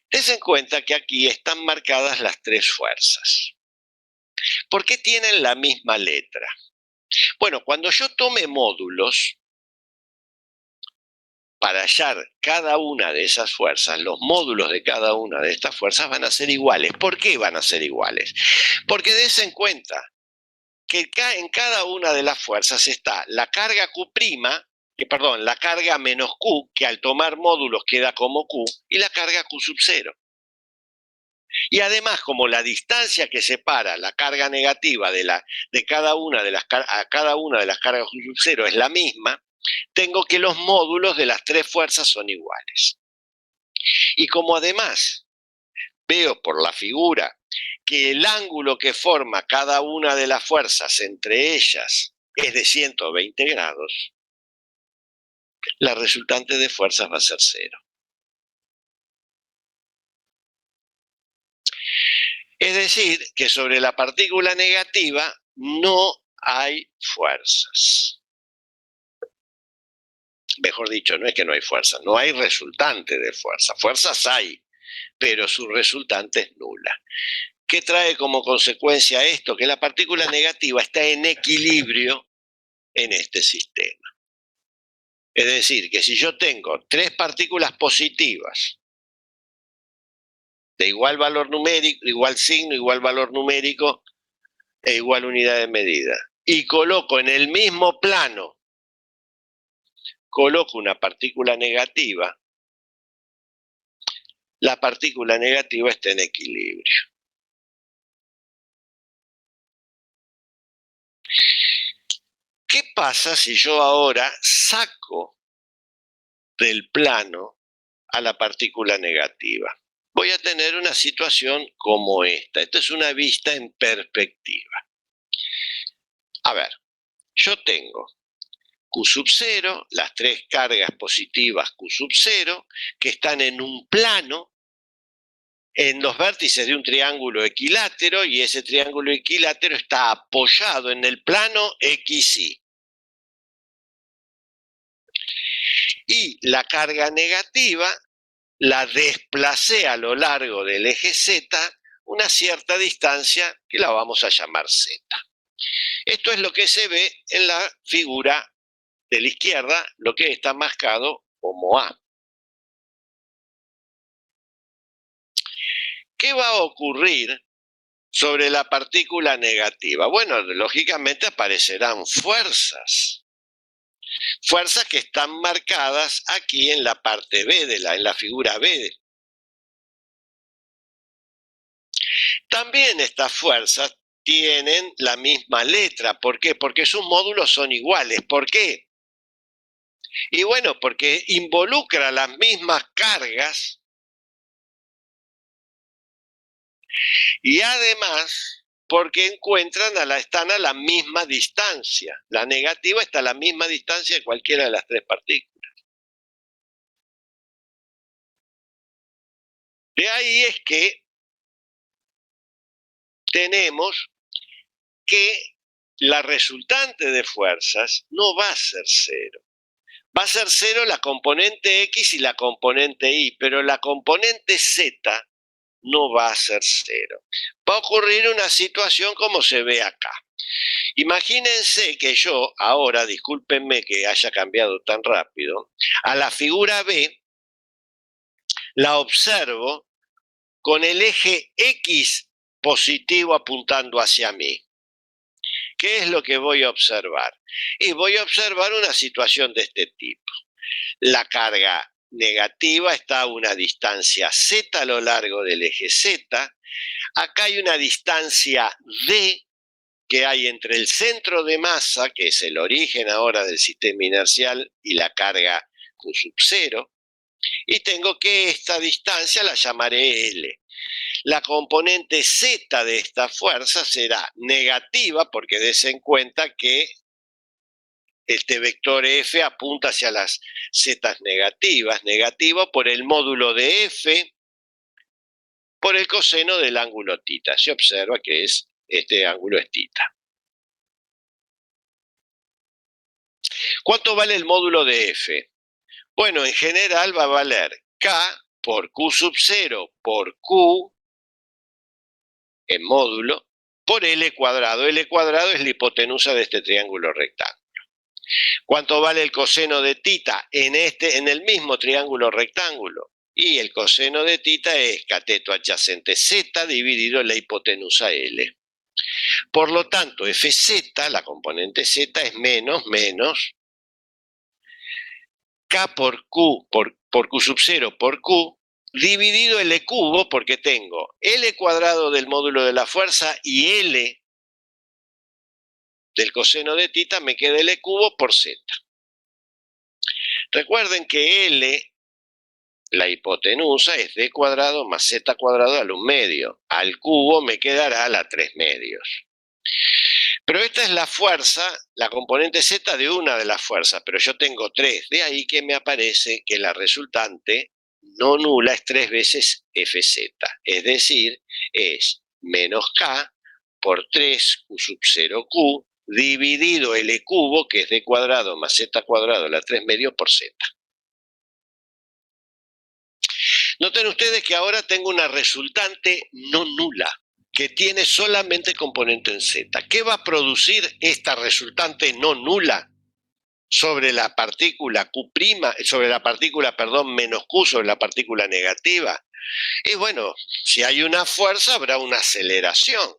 Ten en cuenta que aquí están marcadas las tres fuerzas. ¿Por qué tienen la misma letra? Bueno, cuando yo tome módulos para hallar cada una de esas fuerzas, los módulos de cada una de estas fuerzas van a ser iguales. ¿Por qué van a ser iguales? Porque des en cuenta que en cada una de las fuerzas está la carga Q', la carga menos Q, que al tomar módulos queda como Q, y la carga Q sub 0. Y además, como la distancia que separa la carga negativa a cada una de las cargas Q sub 0 es la misma, tengo que los módulos de las tres fuerzas son iguales. Y como además veo por la figura que el ángulo que forma cada una de las fuerzas entre ellas es de 120 grados, la resultante de fuerzas va a ser 0. Es decir, que sobre la partícula negativa no hay fuerzas. Mejor dicho, no es que no hay fuerza, no hay resultante de fuerza. Fuerzas hay, pero su resultante es nula. ¿Qué trae como consecuencia esto? Que la partícula negativa está en equilibrio en este sistema. Es decir, que si yo tengo tres partículas positivas de igual valor numérico, igual signo, igual valor numérico e igual unidad de medida, y coloco en el mismo plano, coloco una partícula negativa, la partícula negativa está en equilibrio. ¿Qué pasa si yo ahora saco del plano a la partícula negativa? Voy a tener una situación como esta. Esta es una vista en perspectiva. A ver, yo tengo Q sub 0, las tres cargas positivas Q sub 0, que están en un plano, en los vértices de un triángulo equilátero, y ese triángulo equilátero está apoyado en el plano XY. Y la carga negativa la desplacé a lo largo del eje Z una cierta distancia que la vamos a llamar Z. Esto es lo que se ve en la figura de la izquierda, lo que está marcado como A. ¿Qué va a ocurrir sobre la partícula negativa? Bueno, lógicamente aparecerán fuerzas. Fuerzas que están marcadas aquí en la parte B, en la figura B. También estas fuerzas tienen la misma letra. ¿Por qué? Porque sus módulos son iguales. ¿Por qué? Y bueno, porque involucra las mismas cargas y además porque están a la misma distancia. La negativa está a la misma distancia de cualquiera de las tres partículas. De ahí es que tenemos que la resultante de fuerzas no va a ser cero. Va a ser cero la componente X y la componente Y, pero la componente Z no va a ser cero. Va a ocurrir una situación como se ve acá. Imagínense que yo ahora, discúlpenme que haya cambiado tan rápido, a la figura B la observo con el eje X positivo apuntando hacia mí. ¿Qué es lo que voy a observar? Y voy a observar una situación de este tipo. La carga negativa está a una distancia Z a lo largo del eje Z. Acá hay una distancia D que hay entre el centro de masa, que es el origen ahora del sistema inercial, y la carga Q sub 0. Y tengo que esta distancia la llamaré L. La componente Z de esta fuerza será negativa, porque des en cuenta que este vector F apunta hacia las Z negativas, negativo por el módulo de F por el coseno del ángulo θ. Se observa que este ángulo es θ. ¿Cuánto vale el módulo de F? Bueno, en general va a valer K por Q sub 0 por Q en módulo por L cuadrado. L cuadrado es la hipotenusa de este triángulo rectángulo. ¿Cuánto vale el coseno de θ en el mismo triángulo rectángulo? Y el coseno de θ es cateto adyacente Z dividido en la hipotenusa L. Por lo tanto, Fz, la componente Z, es menos K por Q, por Q sub 0 por Q, dividido L cubo, porque tengo L cuadrado del módulo de la fuerza y L del coseno de θ, me queda L cubo por Z. Recuerden que L, la hipotenusa, es D cuadrado más Z cuadrado al 1/2. Al cubo me quedará la 3/2. Pero esta es la fuerza, la componente Z de una de las fuerzas, pero yo tengo 3. De ahí que me aparece que la resultante no nula es 3 veces Fz. Es decir, es menos K por 3 Q sub 0Q dividido L cubo, que es D cuadrado más Z cuadrado a la 3/2 por Z. Noten ustedes que ahora tengo una resultante no nula, que tiene solamente componente en Z. ¿Qué va a producir esta resultante no nula sobre la partícula Q', sobre la partícula, perdón, menos Q sobre la partícula negativa? Y bueno, si hay una fuerza, habrá una aceleración.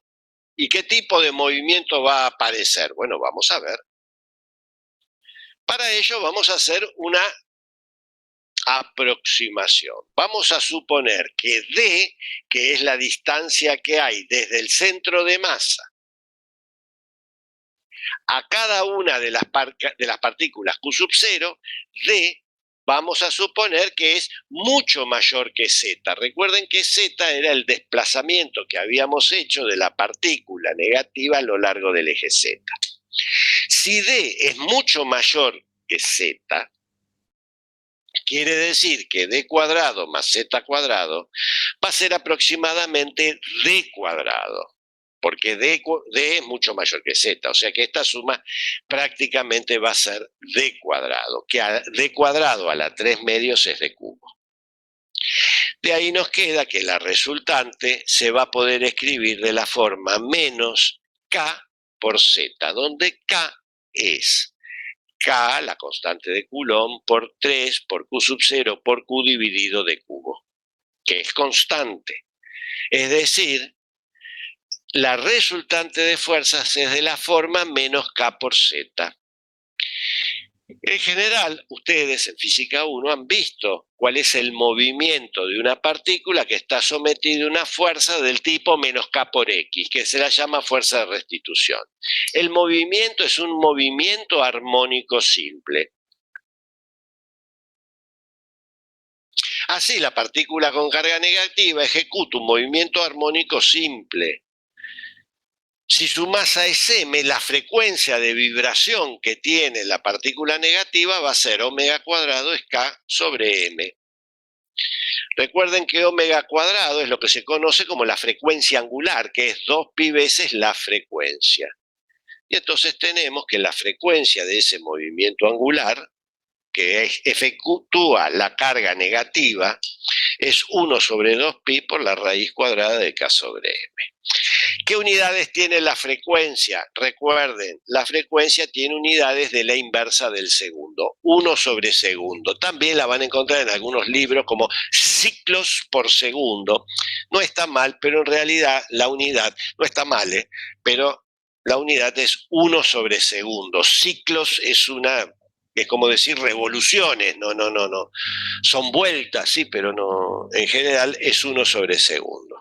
¿Y qué tipo de movimiento va a aparecer? Bueno, vamos a ver. Para ello vamos a hacer una aproximación. Vamos a suponer que D, que es la distancia que hay desde el centro de masa a cada una de las partículas Q sub 0, D, vamos a suponer que es mucho mayor que Z. Recuerden que Z era el desplazamiento que habíamos hecho de la partícula negativa a lo largo del eje Z. Si D es mucho mayor que Z, quiere decir que D cuadrado más Z cuadrado va a ser aproximadamente D cuadrado, porque D es mucho mayor que Z, o sea que esta suma prácticamente va a ser D cuadrado, que D cuadrado a la 3/2 es D cubo. De ahí nos queda que la resultante se va a poder escribir de la forma menos K por Z, donde K es K, la constante de Coulomb, por 3 por Q sub 0 por Q dividido D cubo, que es constante. Es decir, la resultante de fuerzas es de la forma menos K por Z. En general, ustedes en Física 1 han visto cuál es el movimiento de una partícula que está sometida a una fuerza del tipo menos K por X, que se la llama fuerza de restitución. El movimiento es un movimiento armónico simple. Así, la partícula con carga negativa ejecuta un movimiento armónico simple. Si su masa es m, la frecuencia de vibración que tiene la partícula negativa va a ser omega cuadrado es k sobre m. Recuerden que omega cuadrado es lo que se conoce como la frecuencia angular, que es 2pi veces la frecuencia. Y entonces tenemos que la frecuencia de ese movimiento angular, que efectúa la carga negativa, es 1 sobre 2pi por la raíz cuadrada de k sobre m. ¿Qué unidades tiene la frecuencia? Recuerden, la frecuencia tiene unidades de la inversa del segundo, 1 sobre segundo. También la van a encontrar en algunos libros como ciclos por segundo. No está mal, pero en realidad la unidad, no está mal, pero la unidad es 1 sobre segundo. Ciclos es como decir revoluciones, no. Son vueltas, sí, pero no, en general es 1 sobre segundo.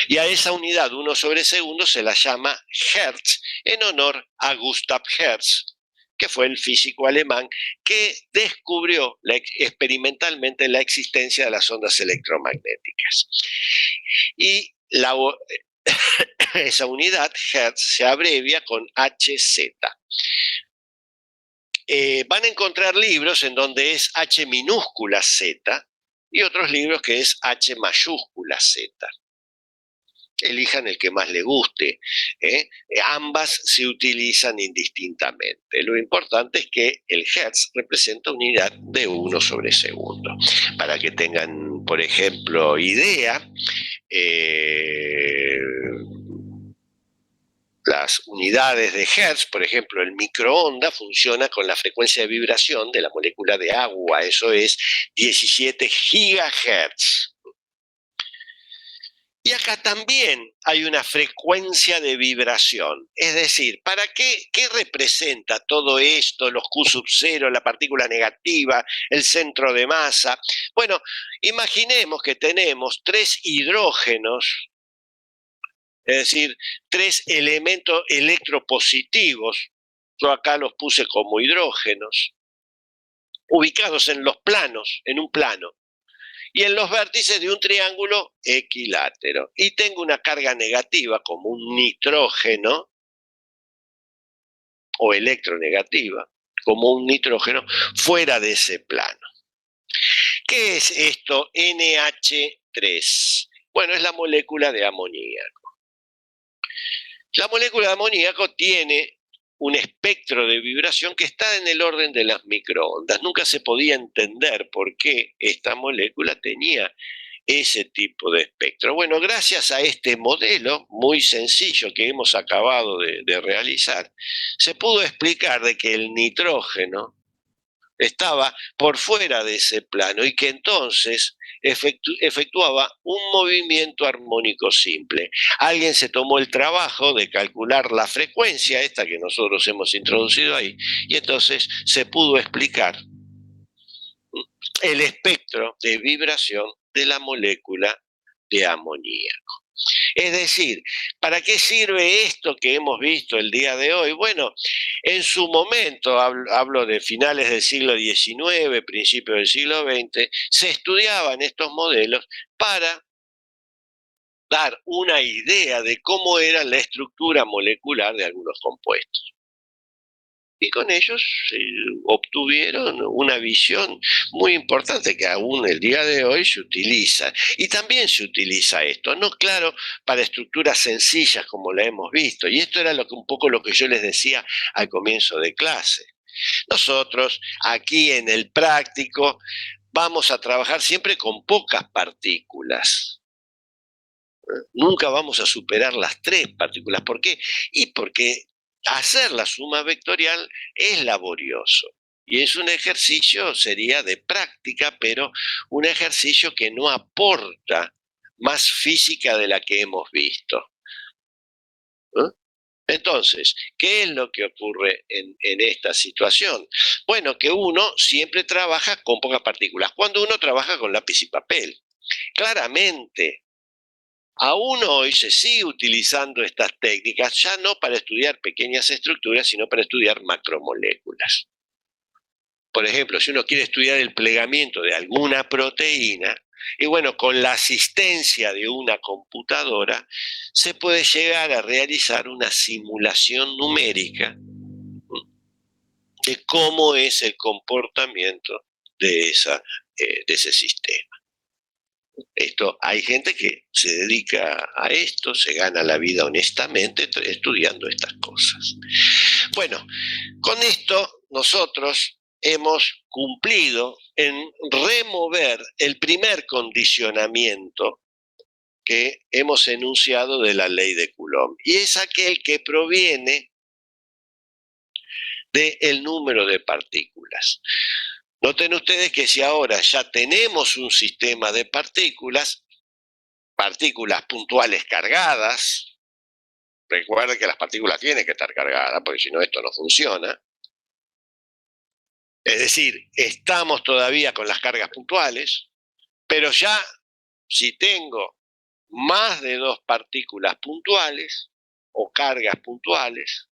Y a esa unidad 1 sobre segundo se la llama Hertz en honor a Gustav Hertz, que fue el físico alemán que descubrió experimentalmente la existencia de las ondas electromagnéticas. Y esa unidad, Hertz, se abrevia con HZ. Van a encontrar libros en donde es H minúscula Z y otros libros que es H mayúscula Z. Elijan el que más le guste. Ambas se utilizan indistintamente. Lo importante es que el Hertz representa unidad de 1 sobre segundo. Para que tengan, por ejemplo, idea, las unidades de Hertz, por ejemplo, el microondas funciona con la frecuencia de vibración de la molécula de agua, eso es 17 gigahertz. Y acá también hay una frecuencia de vibración. Es decir, ¿qué representa todo esto? Los Q sub 0, la partícula negativa, el centro de masa. Bueno, imaginemos que tenemos 3 hidrógenos, es decir, 3 elementos electropositivos. Yo acá los puse como hidrógenos, ubicados en los planos, en un plano. Y en los vértices de un triángulo equilátero. Y tengo una carga negativa como un nitrógeno, o electronegativa, como un nitrógeno, fuera de ese plano. ¿Qué es esto NH3? Bueno, es la molécula de amoníaco. La molécula de amoníaco tiene un espectro de vibración que está en el orden de las microondas. Nunca se podía entender por qué esta molécula tenía ese tipo de espectro. Bueno, gracias a este modelo muy sencillo que hemos acabado de realizar, se pudo explicar de que el nitrógeno estaba por fuera de ese plano y que entonces efectuaba un movimiento armónico simple. Alguien se tomó el trabajo de calcular la frecuencia, esta que nosotros hemos introducido ahí, y entonces se pudo explicar el espectro de vibración de la molécula de amoníaco. Es decir, ¿para qué sirve esto que hemos visto el día de hoy? Bueno, en su momento, hablo de finales del siglo XIX, principios del siglo XX, se estudiaban estos modelos para dar una idea de cómo era la estructura molecular de algunos compuestos. Y con ellos obtuvieron una visión muy importante que aún el día de hoy se utiliza. Y también se utiliza esto, no claro, para estructuras sencillas como la hemos visto. Y esto era un poco lo que yo les decía al comienzo de clase. Nosotros aquí en el práctico vamos a trabajar siempre con pocas partículas. Nunca vamos a superar las 3 partículas. ¿Por qué? Y porque hacer la suma vectorial es laborioso. Y es un ejercicio, sería de práctica, pero un ejercicio que no aporta más física de la que hemos visto. Entonces, ¿qué es lo que ocurre en esta situación? Bueno, que uno siempre trabaja con pocas partículas. Cuando uno trabaja con lápiz y papel, claramente, aún hoy se sigue utilizando estas técnicas, ya no para estudiar pequeñas estructuras, sino para estudiar macromoléculas. Por ejemplo, si uno quiere estudiar el plegamiento de alguna proteína, y bueno, con la asistencia de una computadora, se puede llegar a realizar una simulación numérica de cómo es el comportamiento de, de ese sistema. Esto, hay gente que se dedica a esto, se gana la vida honestamente estudiando estas cosas. Bueno, con esto nosotros hemos cumplido en remover el primer condicionamiento que hemos enunciado de la ley de Coulomb, y es aquel que proviene del número de partículas. Noten ustedes que si ahora ya tenemos un sistema de partículas puntuales cargadas, recuerden que las partículas tienen que estar cargadas, porque si no esto no funciona. Es decir, estamos todavía con las cargas puntuales, pero ya si tengo más de dos partículas puntuales o cargas puntuales,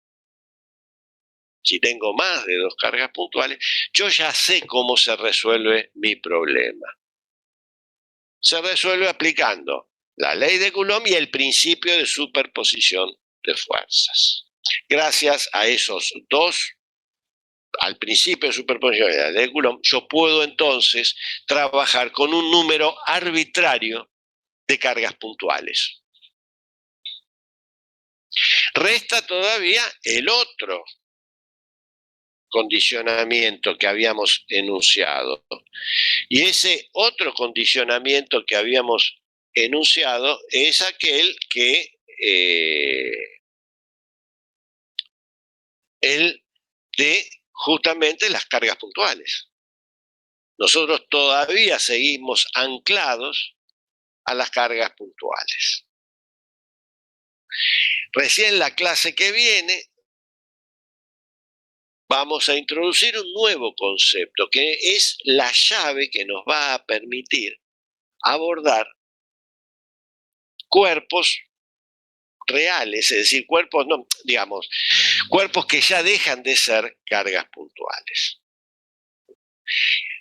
si tengo más de dos cargas puntuales, yo ya sé cómo se resuelve mi problema. Se resuelve aplicando la ley de Coulomb y el principio de superposición de fuerzas. Gracias a esos dos, al principio de superposición y a la ley de Coulomb, yo puedo entonces trabajar con un número arbitrario de cargas puntuales. Resta todavía el otro condicionamiento que habíamos enunciado. Y ese otro condicionamiento que habíamos enunciado es aquel que el de justamente las cargas puntuales. Nosotros todavía seguimos anclados a las cargas puntuales. Recién la clase que viene vamos a introducir un nuevo concepto que es la llave que nos va a permitir abordar cuerpos reales, es decir, cuerpos, no, digamos, cuerpos que ya dejan de ser cargas puntuales.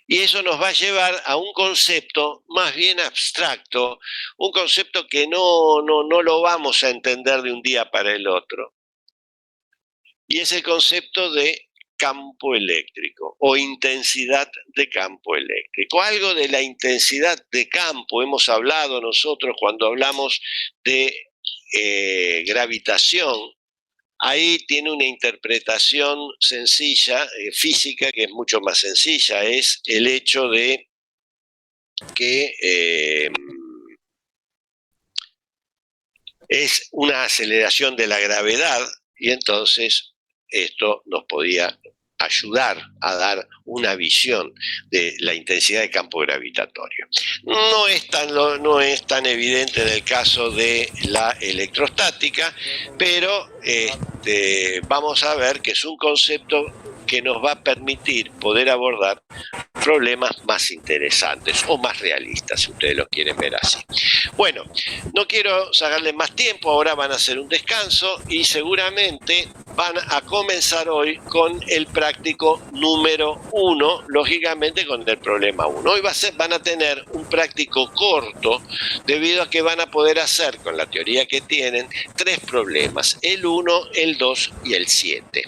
Y eso nos va a llevar a un concepto más bien abstracto, un concepto que no lo vamos a entender de un día para el otro. Y es el concepto de campo eléctrico o intensidad de campo eléctrico. Algo de la intensidad de campo hemos hablado nosotros cuando hablamos de gravitación. Ahí tiene una interpretación sencilla, física, que es mucho más sencilla. Es el hecho de que es una aceleración de la gravedad, y entonces esto nos podía ayudar a dar una visión de la intensidad de campo gravitatorio. No es tan evidente en el caso de la electrostática, pero vamos a ver que es un concepto que nos va a permitir poder abordar problemas más interesantes o más realistas, si ustedes lo quieren ver así. Bueno, no quiero sacarles más tiempo, ahora van a hacer un descanso y seguramente van a comenzar hoy con el práctico número 1, lógicamente con el problema 1. Hoy van a tener un práctico corto debido a que van a poder hacer con la teoría que tienen 3 problemas, el 1, el 2 y el 7.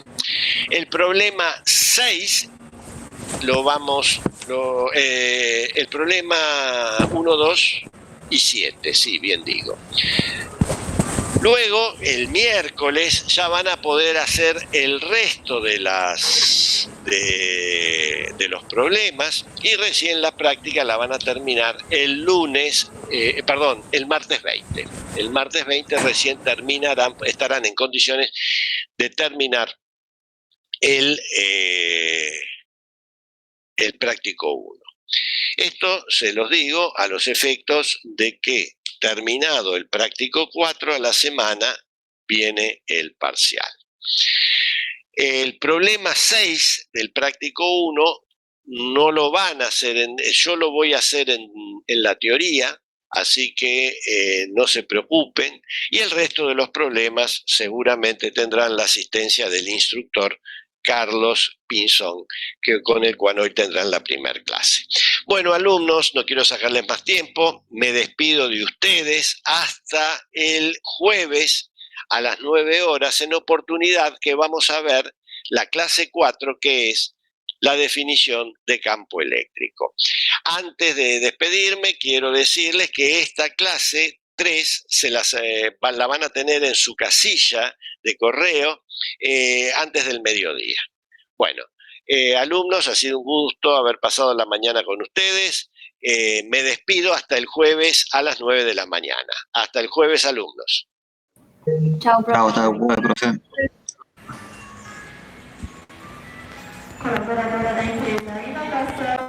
El problema 6 el problema 1, 2 y 7, sí, bien digo. Luego, el miércoles, ya van a poder hacer el resto de los problemas, y recién la práctica la van a terminar el martes 20. El martes 20 recién estarán en condiciones de terminar el práctico 1. Esto se los digo a los efectos de que, terminado el práctico 4, a la semana viene el parcial. El problema 6 del práctico 1 no lo van a hacer, yo lo voy a hacer en la teoría, así que no se preocupen, y el resto de los problemas seguramente tendrán la asistencia del instructor Carlos Pinzón, con el cual hoy tendrán la primera clase. Bueno, alumnos, no quiero sacarles más tiempo, me despido de ustedes hasta el jueves a las 9 horas, en oportunidad que vamos a ver la clase 4, que es la definición de campo eléctrico. Antes de despedirme, quiero decirles que esta clase 3 la van a tener en su casilla de correo antes del mediodía. Bueno, alumnos, ha sido un gusto haber pasado la mañana con ustedes. Me despido hasta el jueves a las 9 de la mañana. Hasta el jueves, alumnos. Chao, profe. Chao, profe. Kalau pada